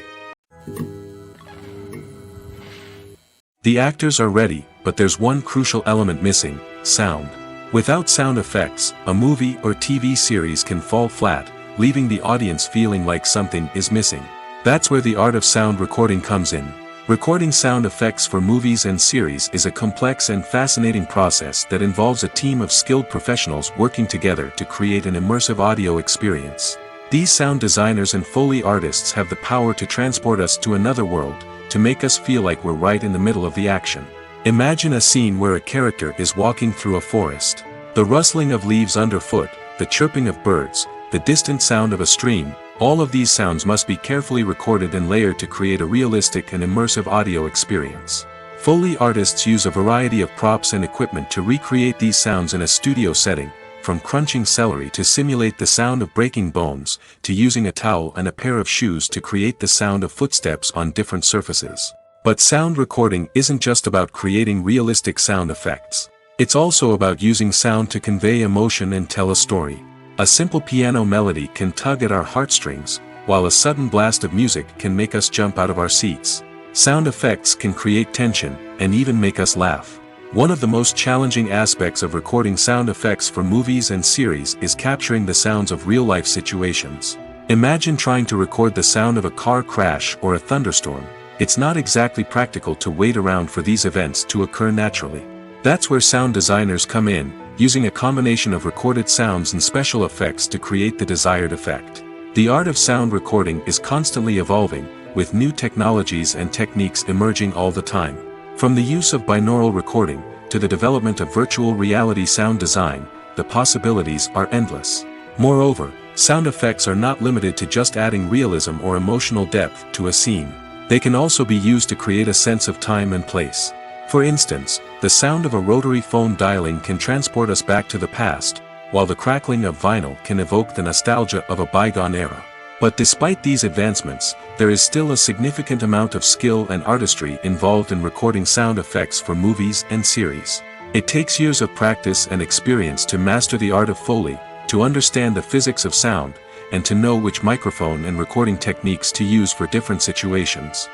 The actors are ready, but there's one crucial element missing: sound. Without sound effects, a movie or TV series can fall flat, leaving the audience feeling like something is missing. That's where the art of sound recording comes in. Recording sound effects for movies and series is a complex and fascinating process that involves a team of skilled professionals working together to create an immersive audio experience. These sound designers and Foley artists have the power to transport us to another world, to make us feel like we're right in the middle of the action. Imagine a scene where a character is walking through a forest. The rustling of leaves underfoot, the chirping of birds, the distant sound of a stream, all of these sounds must be carefully recorded and layered to create a realistic and immersive audio experience. Foley artists use a variety of props and equipment to recreate these sounds in a studio setting, from crunching celery to simulate the sound of breaking bones, to using a towel and a pair of shoes to create the sound of footsteps on different surfaces. But sound recording isn't just about creating realistic sound effects. It's also about using sound to convey emotion and tell a story. A simple piano melody can tug at our heartstrings, while a sudden blast of music can make us jump out of our seats. Sound effects can create tension, and even make us laugh. One of the most challenging aspects of recording sound effects for movies and series is capturing the sounds of real-life situations. Imagine trying to record the sound of a car crash or a thunderstorm. It's not exactly practical to wait around for these events to occur naturally. That's where sound designers come in, using a combination of recorded sounds and special effects to create the desired effect. The art of sound recording is constantly evolving, with new technologies and techniques emerging all the time. From the use of binaural recording, to the development of virtual reality sound design, the possibilities are endless. Moreover, sound effects are not limited to just adding realism or emotional depth to a scene. They can also be used to create a sense of time and place. For instance, the sound of a rotary phone dialing can transport us back to the past, while the crackling of vinyl can evoke the nostalgia of a bygone era. But despite these advancements, there is still a significant amount of skill and artistry involved in recording sound effects for movies and series. It takes years of practice and experience to master the art of Foley, to understand the physics of sound, and to know which microphone and recording techniques to use for different situations.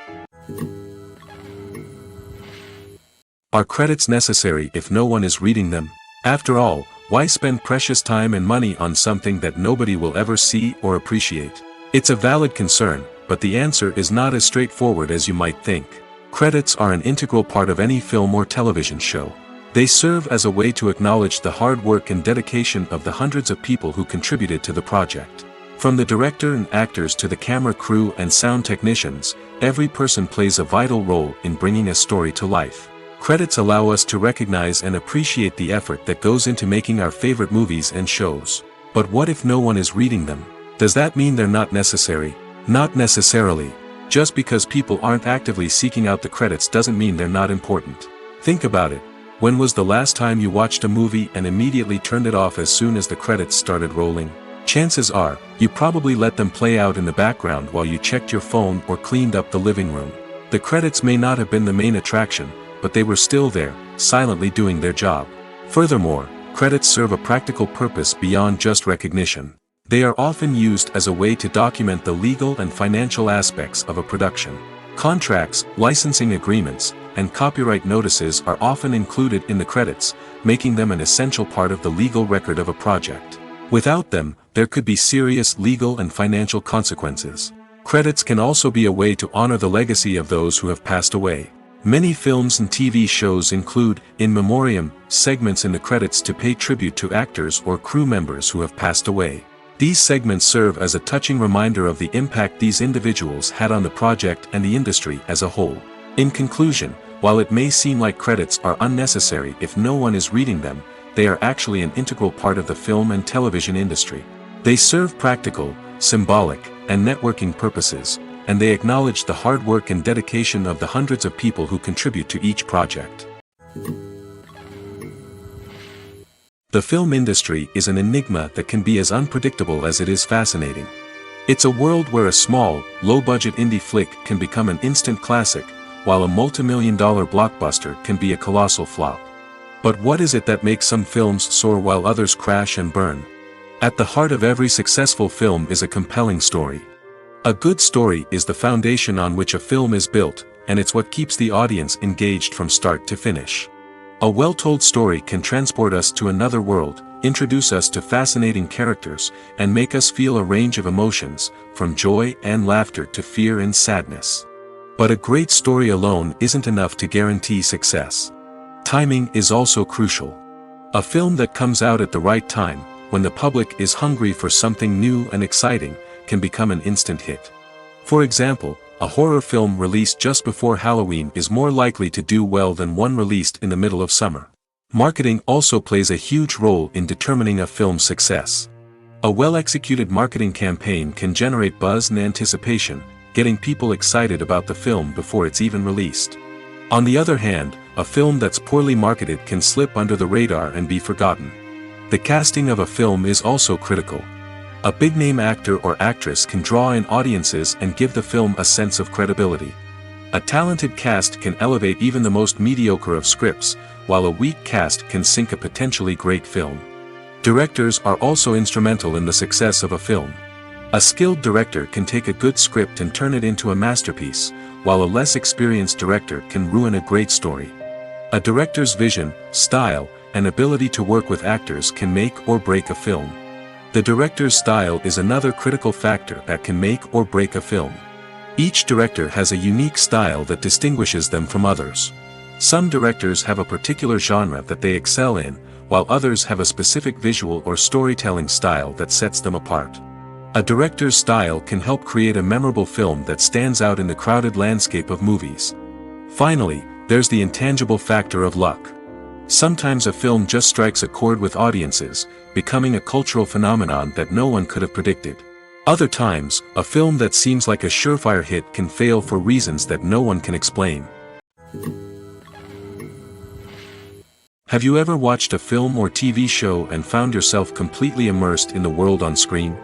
Are credits necessary if no one is reading them? After all, why spend precious time and money on something that nobody will ever see or appreciate? It's a valid concern, but the answer is not as straightforward as you might think. Credits are an integral part of any film or television show. They serve as a way to acknowledge the hard work and dedication of the hundreds of people who contributed to the project. From the director and actors to the camera crew and sound technicians, every person plays a vital role in bringing a story to life. Credits allow us to recognize and appreciate the effort that goes into making our favorite movies and shows. But what if no one is reading them? Does that mean they're not necessary? Not necessarily. Just because people aren't actively seeking out the credits doesn't mean they're not important. Think about it. When was the last time you watched a movie and immediately turned it off as soon as the credits started rolling? Chances are, you probably let them play out in the background while you checked your phone or cleaned up the living room. The credits may not have been the main attraction, but they were still there, silently doing their job. Furthermore, credits serve a practical purpose beyond just recognition. They are often used as a way to document the legal and financial aspects of a production. Contracts, licensing agreements, and copyright notices are often included in the credits, making them an essential part of the legal record of a project. Without them, there could be serious legal and financial consequences. Credits can also be a way to honor the legacy of those who have passed away. Many films and TV shows include, in memoriam, segments in the credits to pay tribute to actors or crew members who have passed away. These segments serve as a touching reminder of the impact these individuals had on the project and the industry as a whole. In conclusion, while it may seem like credits are unnecessary if no one is reading them, they are actually an integral part of the film and television industry. They serve practical, symbolic, and networking purposes, and they acknowledge the hard work and dedication of the hundreds of people who contribute to each project. The film industry is an enigma that can be as unpredictable as it is fascinating. It's a world where a small, low-budget indie flick can become an instant classic, while a multi-million-dollar blockbuster can be a colossal flop. But what is it that makes some films soar while others crash and burn? At the heart of every successful film is a compelling story. A good story is the foundation on which a film is built, and it's what keeps the audience engaged from start to finish. A well-told story can transport us to another world, introduce us to fascinating characters, and make us feel a range of emotions, from joy and laughter to fear and sadness. But a great story alone isn't enough to guarantee success. Timing is also crucial. A film that comes out at the right time, when the public is hungry for something new and exciting, can become an instant hit. For example, a horror film released just before Halloween is more likely to do well than one released in the middle of summer. Marketing also plays a huge role in determining a film's success. A well-executed marketing campaign can generate buzz and anticipation, getting people excited about the film before it's even released. On the other hand, a film that's poorly marketed can slip under the radar and be forgotten. The casting of a film is also critical. A big-name actor or actress can draw in audiences and give the film a sense of credibility. A talented cast can elevate even the most mediocre of scripts, while a weak cast can sink a potentially great film. Directors are also instrumental in the success of a film. A skilled director can take a good script and turn it into a masterpiece, while a less experienced director can ruin a great story. A director's vision, style, and ability to work with actors can make or break a film. The director's style is another critical factor that can make or break a film. Each director has a unique style that distinguishes them from others. Some directors have a particular genre that they excel in, while others have a specific visual or storytelling style that sets them apart. A director's style can help create a memorable film that stands out in the crowded landscape of movies. Finally, there's the intangible factor of luck. Sometimes a film just strikes a chord with audiences, becoming a cultural phenomenon that no one could have predicted. Other times, a film that seems like a surefire hit can fail for reasons that no one can explain. Have you ever watched a film or TV show and found yourself completely immersed in the world on screen?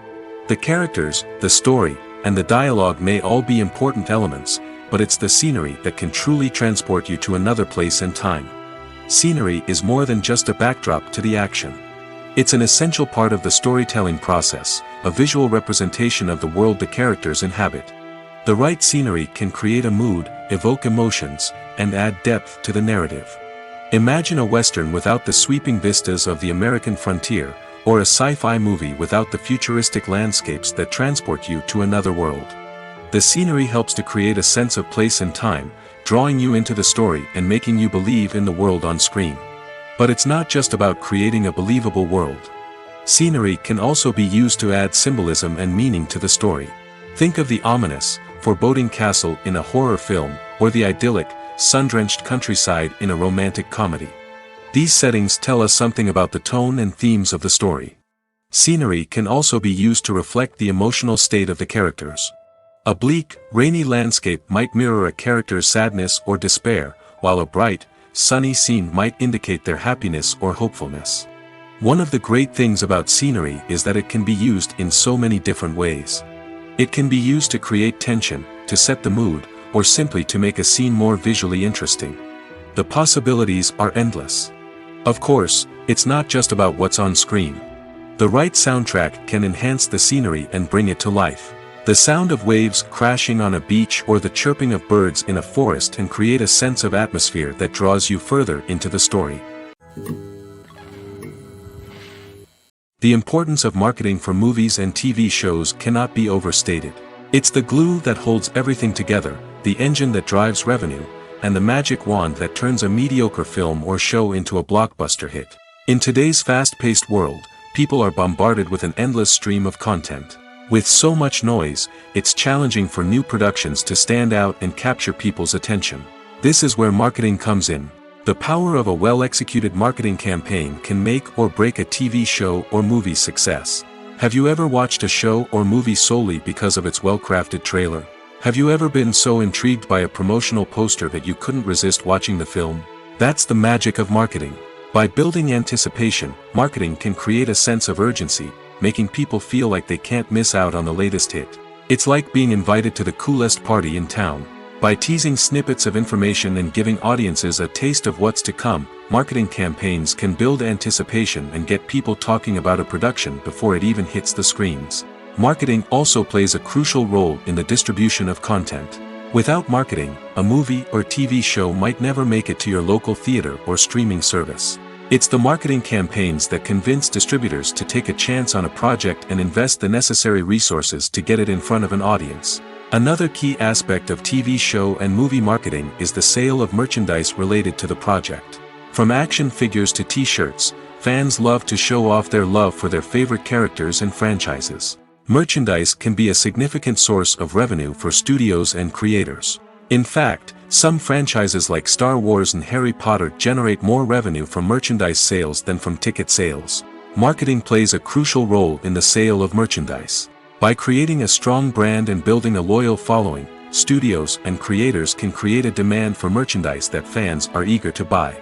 The characters, the story, and the dialogue may all be important elements, but it's the scenery that can truly transport you to another place and time. Scenery is more than just a backdrop to the action. It's an essential part of the storytelling process, a visual representation of the world the characters inhabit. The right scenery can create a mood, evoke emotions, and add depth to the narrative. Imagine a Western without the sweeping vistas of the American frontier, or a sci-fi movie without the futuristic landscapes that transport you to another world. The scenery helps to create a sense of place and time, drawing you into the story and making you believe in the world on screen. But it's not just about creating a believable world. Scenery can also be used to add symbolism and meaning to the story. Think of the ominous, foreboding castle in a horror film, or the idyllic, sun-drenched countryside in a romantic comedy. These settings tell us something about the tone and themes of the story. Scenery can also be used to reflect the emotional state of the characters. A bleak, rainy landscape might mirror a character's sadness or despair, while a bright, sunny scene might indicate their happiness or hopefulness. One of the great things about scenery is that it can be used in so many different ways. It can be used to create tension, to set the mood, or simply to make a scene more visually interesting. The possibilities are endless. Of course, it's not just about what's on screen. The right soundtrack can enhance the scenery and bring it to life. The sound of waves crashing on a beach or the chirping of birds in a forest can create a sense of atmosphere that draws you further into the story. The importance of marketing for movies and TV shows cannot be overstated. It's the glue that holds everything together, the engine that drives revenue, and the magic wand that turns a mediocre film or show into a blockbuster hit. In today's fast-paced world, people are bombarded with an endless stream of content. With so much noise, it's challenging for new productions to stand out and capture people's attention. This is where marketing comes in. The power of a well-executed marketing campaign can make or break a TV show or movie's success. Have you ever watched a show or movie solely because of its well-crafted trailer? Have you ever been so intrigued by a promotional poster that you couldn't resist watching the film? That's the magic of marketing. By building anticipation, marketing can create a sense of urgency, making people feel like they can't miss out on the latest hit. It's like being invited to the coolest party in town. By teasing snippets of information and giving audiences a taste of what's to come, marketing campaigns can build anticipation and get people talking about a production before it even hits the screens. Marketing also plays a crucial role in the distribution of content. Without marketing, a movie or TV show might never make it to your local theater or streaming service. It's the marketing campaigns that convince distributors to take a chance on a project and invest the necessary resources to get it in front of an audience. Another key aspect of TV show and movie marketing is the sale of merchandise related to the project. From action figures to t-shirts, fans love to show off their love for their favorite characters and franchises. Merchandise can be a significant source of revenue for studios and creators. In fact, some franchises like Star Wars and Harry Potter generate more revenue from merchandise sales than from ticket sales. Marketing plays a crucial role in the sale of merchandise. By creating a strong brand and building a loyal following, studios and creators can create a demand for merchandise that fans are eager to buy.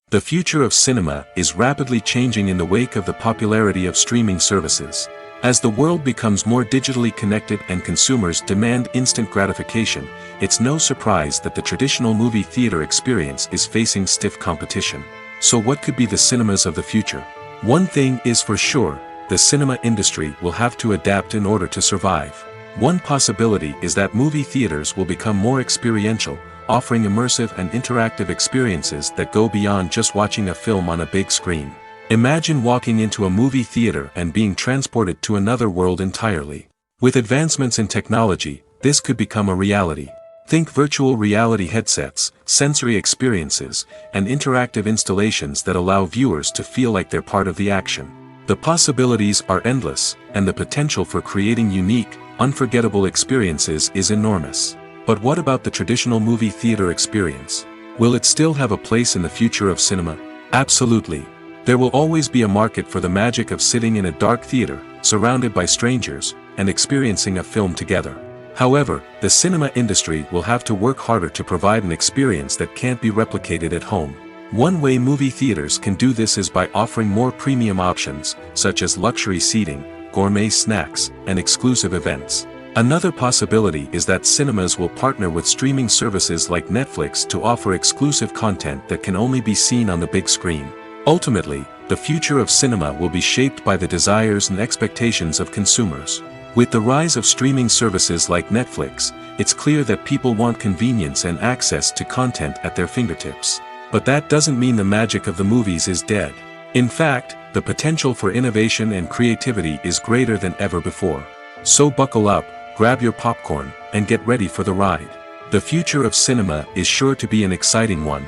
The future of cinema is rapidly changing in the wake of the popularity of streaming services. As the world becomes more digitally connected and consumers demand instant gratification, it's no surprise that the traditional movie theater experience is facing stiff competition. So what could be the cinemas of the future? One thing is for sure, the cinema industry will have to adapt in order to survive. One possibility is that movie theaters will become more experiential, offering immersive and interactive experiences that go beyond just watching a film on a big screen. Imagine walking into a movie theater and being transported to another world entirely. With advancements in technology, this could become a reality. Think virtual reality headsets, sensory experiences, and interactive installations that allow viewers to feel like they're part of the action. The possibilities are endless, and the potential for creating unique, unforgettable experiences is enormous. But what about the traditional movie theater experience? Will it still have a place in the future of cinema? Absolutely. There will always be a market for the magic of sitting in a dark theater, surrounded by strangers, and experiencing a film together. However, the cinema industry will have to work harder to provide an experience that can't be replicated at home. One way movie theaters can do this is by offering more premium options, such as luxury seating, gourmet snacks, and exclusive events. Another possibility is that cinemas will partner with streaming services like Netflix to offer exclusive content that can only be seen on the big screen. Ultimately, the future of cinema will be shaped by the desires and expectations of consumers. With the rise of streaming services like Netflix, it's clear that people want convenience and access to content at their fingertips. But that doesn't mean the magic of the movies is dead. In fact, the potential for innovation and creativity is greater than ever before. So buckle up, grab your popcorn, and get ready for the ride. The future of cinema is sure to be an exciting one.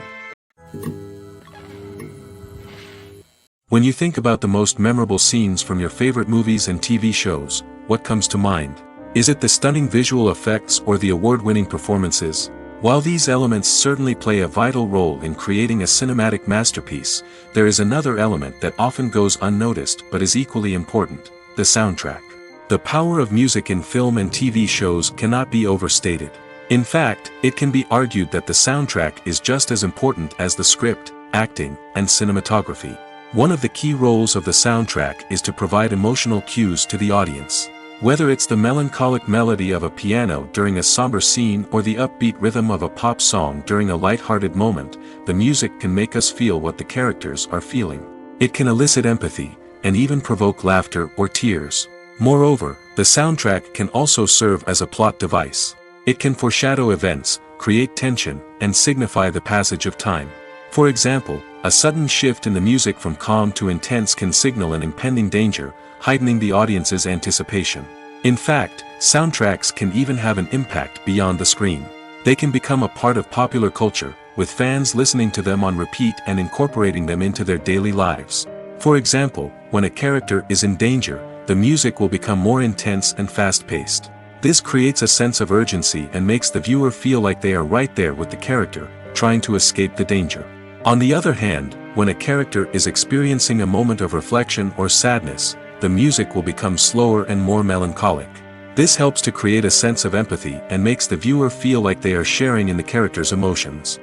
When you think about the most memorable scenes from your favorite movies and TV shows, what comes to mind? Is it the stunning visual effects or the award-winning performances? While these elements certainly play a vital role in creating a cinematic masterpiece, there is another element that often goes unnoticed but is equally important: the soundtrack. The power of music in film and TV shows cannot be overstated. In fact, it can be argued that the soundtrack is just as important as the script, acting, and cinematography. One of the key roles of the soundtrack is to provide emotional cues to the audience. Whether it's the melancholic melody of a piano during a somber scene or the upbeat rhythm of a pop song during a light-hearted moment, the music can make us feel what the characters are feeling. It can elicit empathy, and even provoke laughter or tears. Moreover, the soundtrack can also serve as a plot device. It can foreshadow events, create tension, and signify the passage of time. For example, A sudden shift in the music from calm to intense can signal an impending danger, heightening the audience's anticipation. In fact, soundtracks can even have an impact beyond the screen. They can become a part of popular culture, with fans listening to them on repeat and incorporating them into their daily lives. For example, when a character is in danger, the music will become more intense and fast-paced. This creates a sense of urgency and makes the viewer feel like they are right there with the character, trying to escape the danger. On the other hand, when a character is experiencing a moment of reflection or sadness, the music will become slower and more melancholic. This helps to create a sense of empathy and makes the viewer feel like they are sharing in the character's emotions.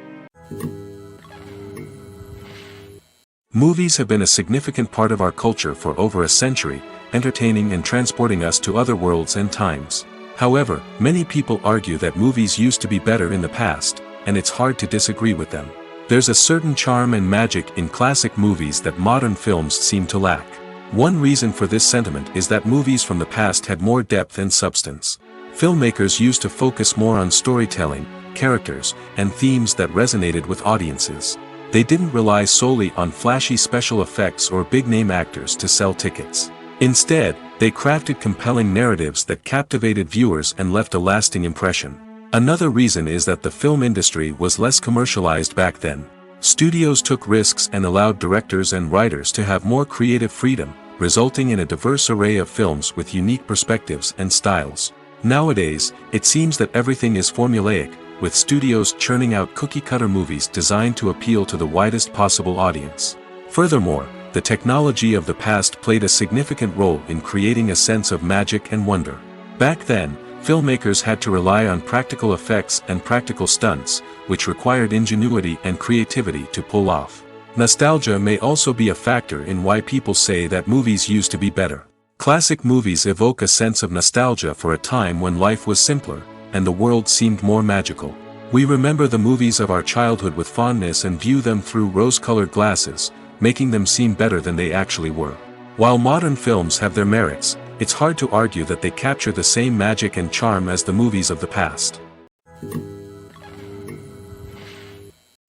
Movies have been a significant part of our culture for over a century, entertaining and transporting us to other worlds and times. However, many people argue that movies used to be better in the past, and it's hard to disagree with them. There's a certain charm and magic in classic movies that modern films seem to lack. One reason for this sentiment is that movies from the past had more depth and substance. Filmmakers used to focus more on storytelling, characters, and themes that resonated with audiences. They didn't rely solely on flashy special effects or big-name actors to sell tickets. Instead, they crafted compelling narratives that captivated viewers and left a lasting impression. Another reason is that the film industry was less commercialized back then. Studios took risks and allowed directors and writers to have more creative freedom, resulting in a diverse array of films with unique perspectives and styles. Nowadays, it seems that everything is formulaic, with studios churning out cookie-cutter movies designed to appeal to the widest possible audience. Furthermore, the technology of the past played a significant role in creating a sense of magic and wonder. Back then, filmmakers had to rely on practical effects and practical stunts, which required ingenuity and creativity to pull off. Nostalgia may also be a factor in why people say that movies used to be better. Classic movies evoke a sense of nostalgia for a time when life was simpler, and the world seemed more magical. We remember the movies of our childhood with fondness and view them through rose-colored glasses, making them seem better than they actually were. While modern films have their merits, it's hard to argue that they capture the same magic and charm as the movies of the past.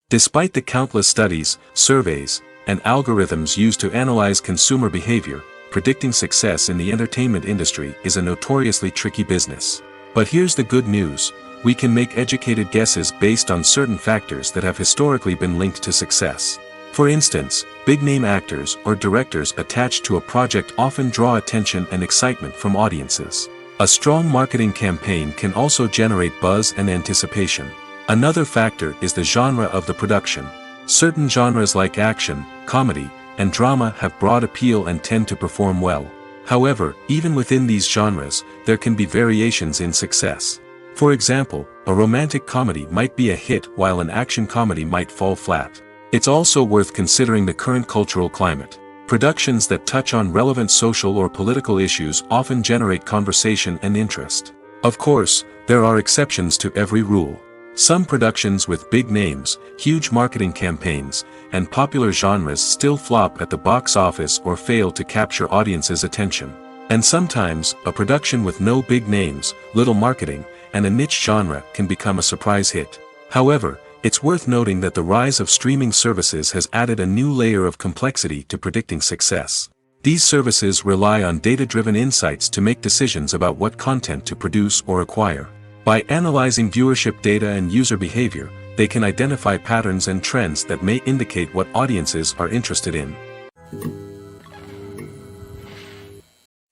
Despite the countless studies, surveys, and algorithms used to analyze consumer behavior, predicting success in the entertainment industry is a notoriously tricky business. But here's the good news: we can make educated guesses based on certain factors that have historically been linked to success. For instance, big-name actors or directors attached to a project often draw attention and excitement from audiences. A strong marketing campaign can also generate buzz and anticipation. Another factor is the genre of the production. Certain genres like action, comedy, and drama have broad appeal and tend to perform well. However, even within these genres, there can be variations in success. For example, a romantic comedy might be a hit while an action comedy might fall flat. It's also worth considering the current cultural climate. Productions that touch on relevant social or political issues often generate conversation and interest. Of course, there are exceptions to every rule. Some productions with big names, huge marketing campaigns, and popular genres still flop at the box office or fail to capture audiences' attention. And sometimes, a production with no big names, little marketing, and a niche genre can become a surprise hit. However, it's worth noting that the rise of streaming services has added a new layer of complexity to predicting success. These services rely on data-driven insights to make decisions about what content to produce or acquire. By analyzing viewership data and user behavior, they can identify patterns and trends that may indicate what audiences are interested in.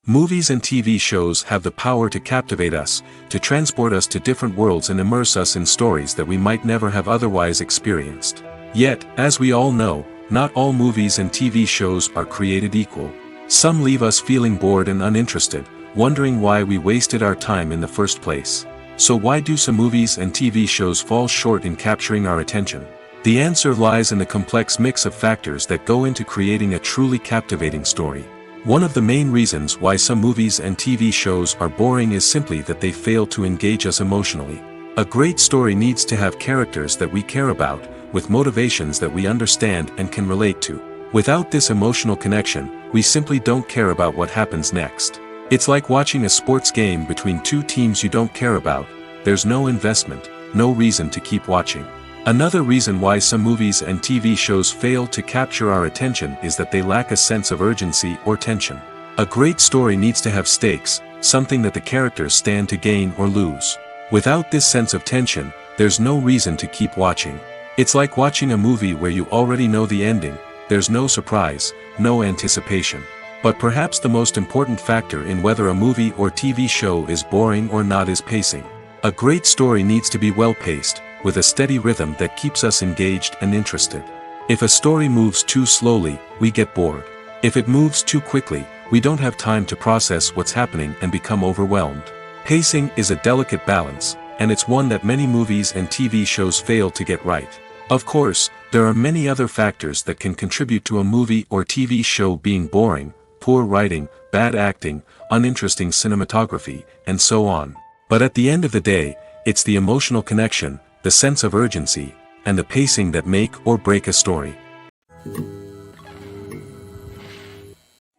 Movies and TV shows have the power to captivate us, to transport us to different worlds and immerse us in stories that we might never have otherwise experienced. Yet, as we all know, not all movies and TV shows are created equal. Some leave us feeling bored and uninterested, wondering why we wasted our time in the first place. So why do some movies and TV shows fall short in capturing our attention? The answer lies in the complex mix of factors that go into creating a truly captivating story. One of the main reasons why some movies and TV shows are boring is simply that they fail to engage us emotionally. A great story needs to have characters that we care about, with motivations that we understand and can relate to. Without this emotional connection, we simply don't care about what happens next. It's like watching a sports game between two teams you don't care about. There's no investment, no reason to keep watching. Another reason why some movies and TV shows fail to capture our attention is that they lack a sense of urgency or tension. A great story needs to have stakes, something that the characters stand to gain or lose. Without this sense of tension, there's no reason to keep watching. It's like watching a movie where you already know the ending, there's no surprise, no anticipation. But perhaps the most important factor in whether a movie or TV show is boring or not is pacing. A great story needs to be well-paced, with a steady rhythm that keeps us engaged and interested. If a story moves too slowly, we get bored. If it moves too quickly, we don't have time to process what's happening and become overwhelmed. Pacing is a delicate balance, and it's one that many movies and TV shows fail to get right. Of course, there are many other factors that can contribute to a movie or TV show being boring: poor writing, bad acting, uninteresting cinematography, and so on. But at the end of the day, it's the emotional connection, the sense of urgency, and the pacing that make or break a story.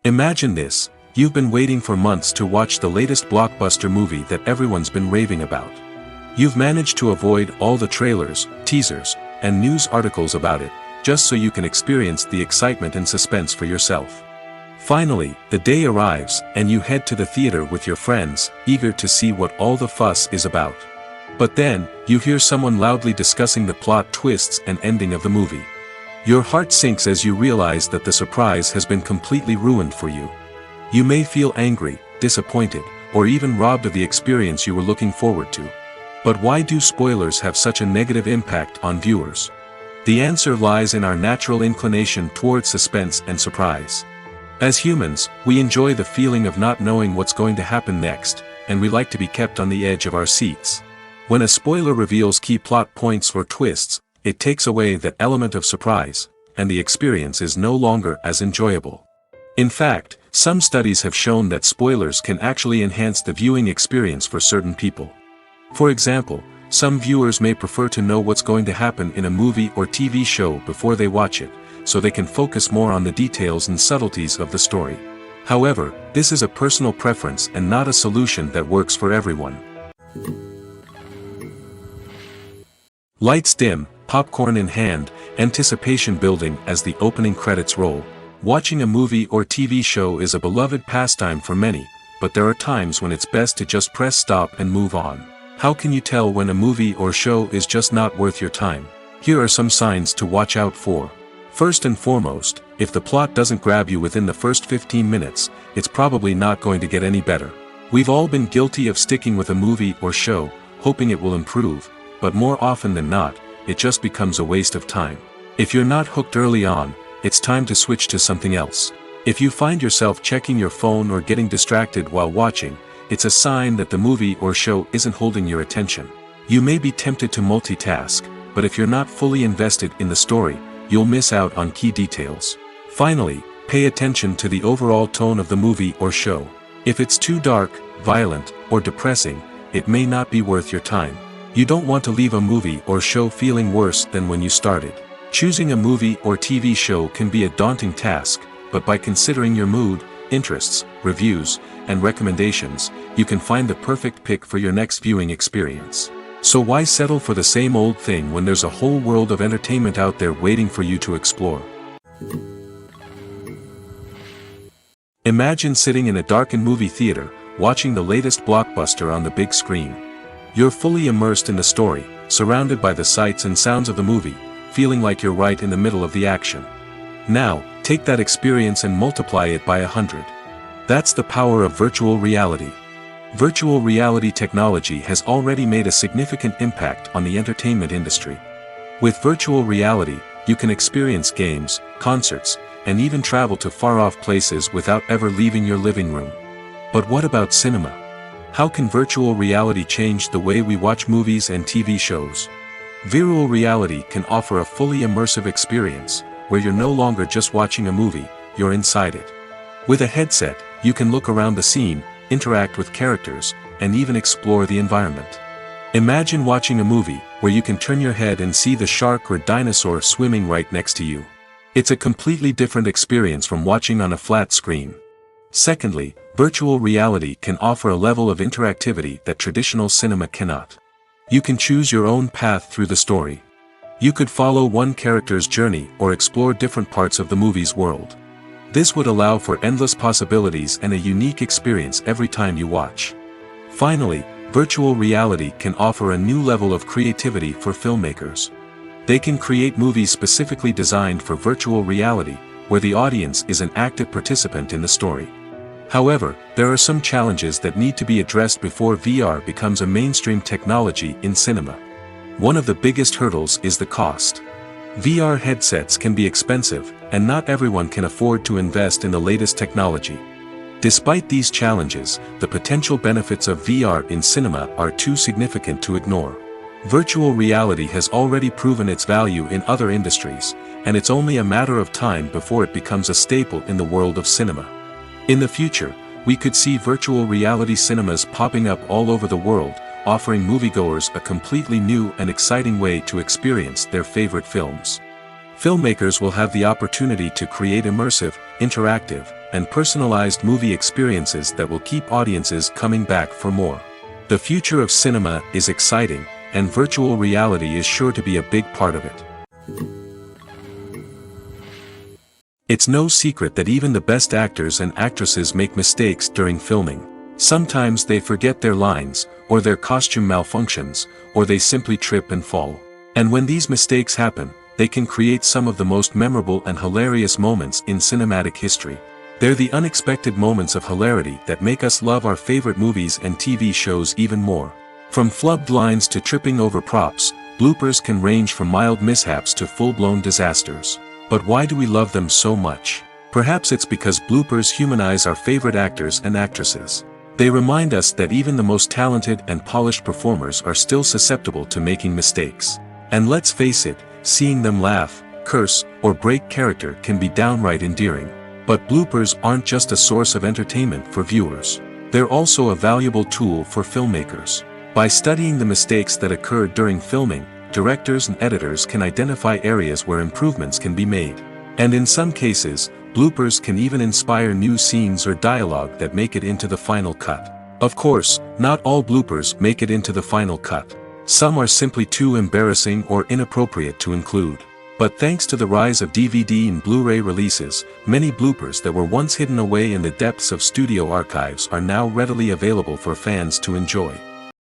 Imagine this: you've been waiting for months to watch the latest blockbuster movie that everyone's been raving about. You've managed to avoid all the trailers, teasers, and news articles about it, just so you can experience the excitement and suspense for yourself. Finally, the day arrives, and you head to the theater with your friends, eager to see what all the fuss is about. But then, you hear someone loudly discussing the plot twists and ending of the movie. Your heart sinks as you realize that the surprise has been completely ruined for you. You may feel angry, disappointed, or even robbed of the experience you were looking forward to. But why do spoilers have such a negative impact on viewers? The answer lies in our natural inclination towards suspense and surprise. As humans, we enjoy the feeling of not knowing what's going to happen next, and we like to be kept on the edge of our seats. When a spoiler reveals key plot points or twists, it takes away that element of surprise, and the experience is no longer as enjoyable. In fact, some studies have shown that spoilers can actually enhance the viewing experience for certain people. For example, some viewers may prefer to know what's going to happen in a movie or TV show before they watch it, so they can focus more on the details and subtleties of the story. However, this is a personal preference and not a solution that works for everyone. Lights dim, popcorn in hand, anticipation building as the opening credits roll. Watching a movie or TV show is a beloved pastime for many, but there are times when it's best to just press stop and move on. How can you tell when a movie or show is just not worth your time? Here are some signs to watch out for. First and foremost, if the plot doesn't grab you within the first 15 minutes, it's probably not going to get any better. We've all been guilty of sticking with a movie or show, hoping it will improve, but more often than not, it just becomes a waste of time. If you're not hooked early on, it's time to switch to something else. If you find yourself checking your phone or getting distracted while watching, it's a sign that the movie or show isn't holding your attention. You may be tempted to multitask, but if you're not fully invested in the story, you'll miss out on key details. Finally, pay attention to the overall tone of the movie or show. If it's too dark, violent, or depressing, it may not be worth your time. You don't want to leave a movie or show feeling worse than when you started. Choosing a movie or TV show can be a daunting task, but by considering your mood, interests, reviews, and recommendations, you can find the perfect pick for your next viewing experience. So why settle for the same old thing when there's a whole world of entertainment out there waiting for you to explore? Imagine sitting in a darkened movie theater, watching the latest blockbuster on the big screen. You're fully immersed in the story, surrounded by the sights and sounds of the movie, feeling like you're right in the middle of the action. Now, take that experience and multiply it by 100. That's the power of virtual reality. Virtual reality technology has already made a significant impact on the entertainment industry. With virtual reality, you can experience games, concerts, and even travel to far-off places without ever leaving your living room. But what about cinema? How can virtual reality change the way we watch movies and TV shows? Virtual reality can offer a fully immersive experience, where you're no longer just watching a movie, you're inside it. With a headset, you can look around the scene, interact with characters, and even explore the environment. Imagine watching a movie where you can turn your head and see the shark or dinosaur swimming right next to you. It's a completely different experience from watching on a flat screen. Secondly, virtual reality can offer a level of interactivity that traditional cinema cannot. You can choose your own path through the story. You could follow one character's journey or explore different parts of the movie's world. This would allow for endless possibilities and a unique experience every time you watch. Finally, virtual reality can offer a new level of creativity for filmmakers. They can create movies specifically designed for virtual reality, where the audience is an active participant in the story. However, there are some challenges that need to be addressed before VR becomes a mainstream technology in cinema. One of the biggest hurdles is the cost. VR headsets can be expensive, and not everyone can afford to invest in the latest technology. Despite these challenges, the potential benefits of VR in cinema are too significant to ignore. Virtual reality has already proven its value in other industries, and it's only a matter of time before it becomes a staple in the world of cinema. In the future, we could see virtual reality cinemas popping up all over the world, offering moviegoers a completely new and exciting way to experience their favorite films. Filmmakers will have the opportunity to create immersive, interactive, and personalized movie experiences that will keep audiences coming back for more. The future of cinema is exciting, and virtual reality is sure to be a big part of it. It's no secret that even the best actors and actresses make mistakes during filming. Sometimes they forget their lines, or their costume malfunctions, or they simply trip and fall. And when these mistakes happen, they can create some of the most memorable and hilarious moments in cinematic history. They're the unexpected moments of hilarity that make us love our favorite movies and TV shows even more. From flubbed lines to tripping over props, bloopers can range from mild mishaps to full-blown disasters. But why do we love them so much? Perhaps it's because bloopers humanize our favorite actors and actresses. They remind us that even the most talented and polished performers are still susceptible to making mistakes. And let's face it, seeing them laugh, curse, or break character can be downright endearing. But bloopers aren't just a source of entertainment for viewers. They're also a valuable tool for filmmakers. By studying the mistakes that occurred during filming, directors and editors can identify areas where improvements can be made. And in some cases, bloopers can even inspire new scenes or dialogue that make it into the final cut. Of course, not all bloopers make it into the final cut. Some are simply too embarrassing or inappropriate to include. But thanks to the rise of DVD and Blu-ray releases, many bloopers that were once hidden away in the depths of studio archives are now readily available for fans to enjoy.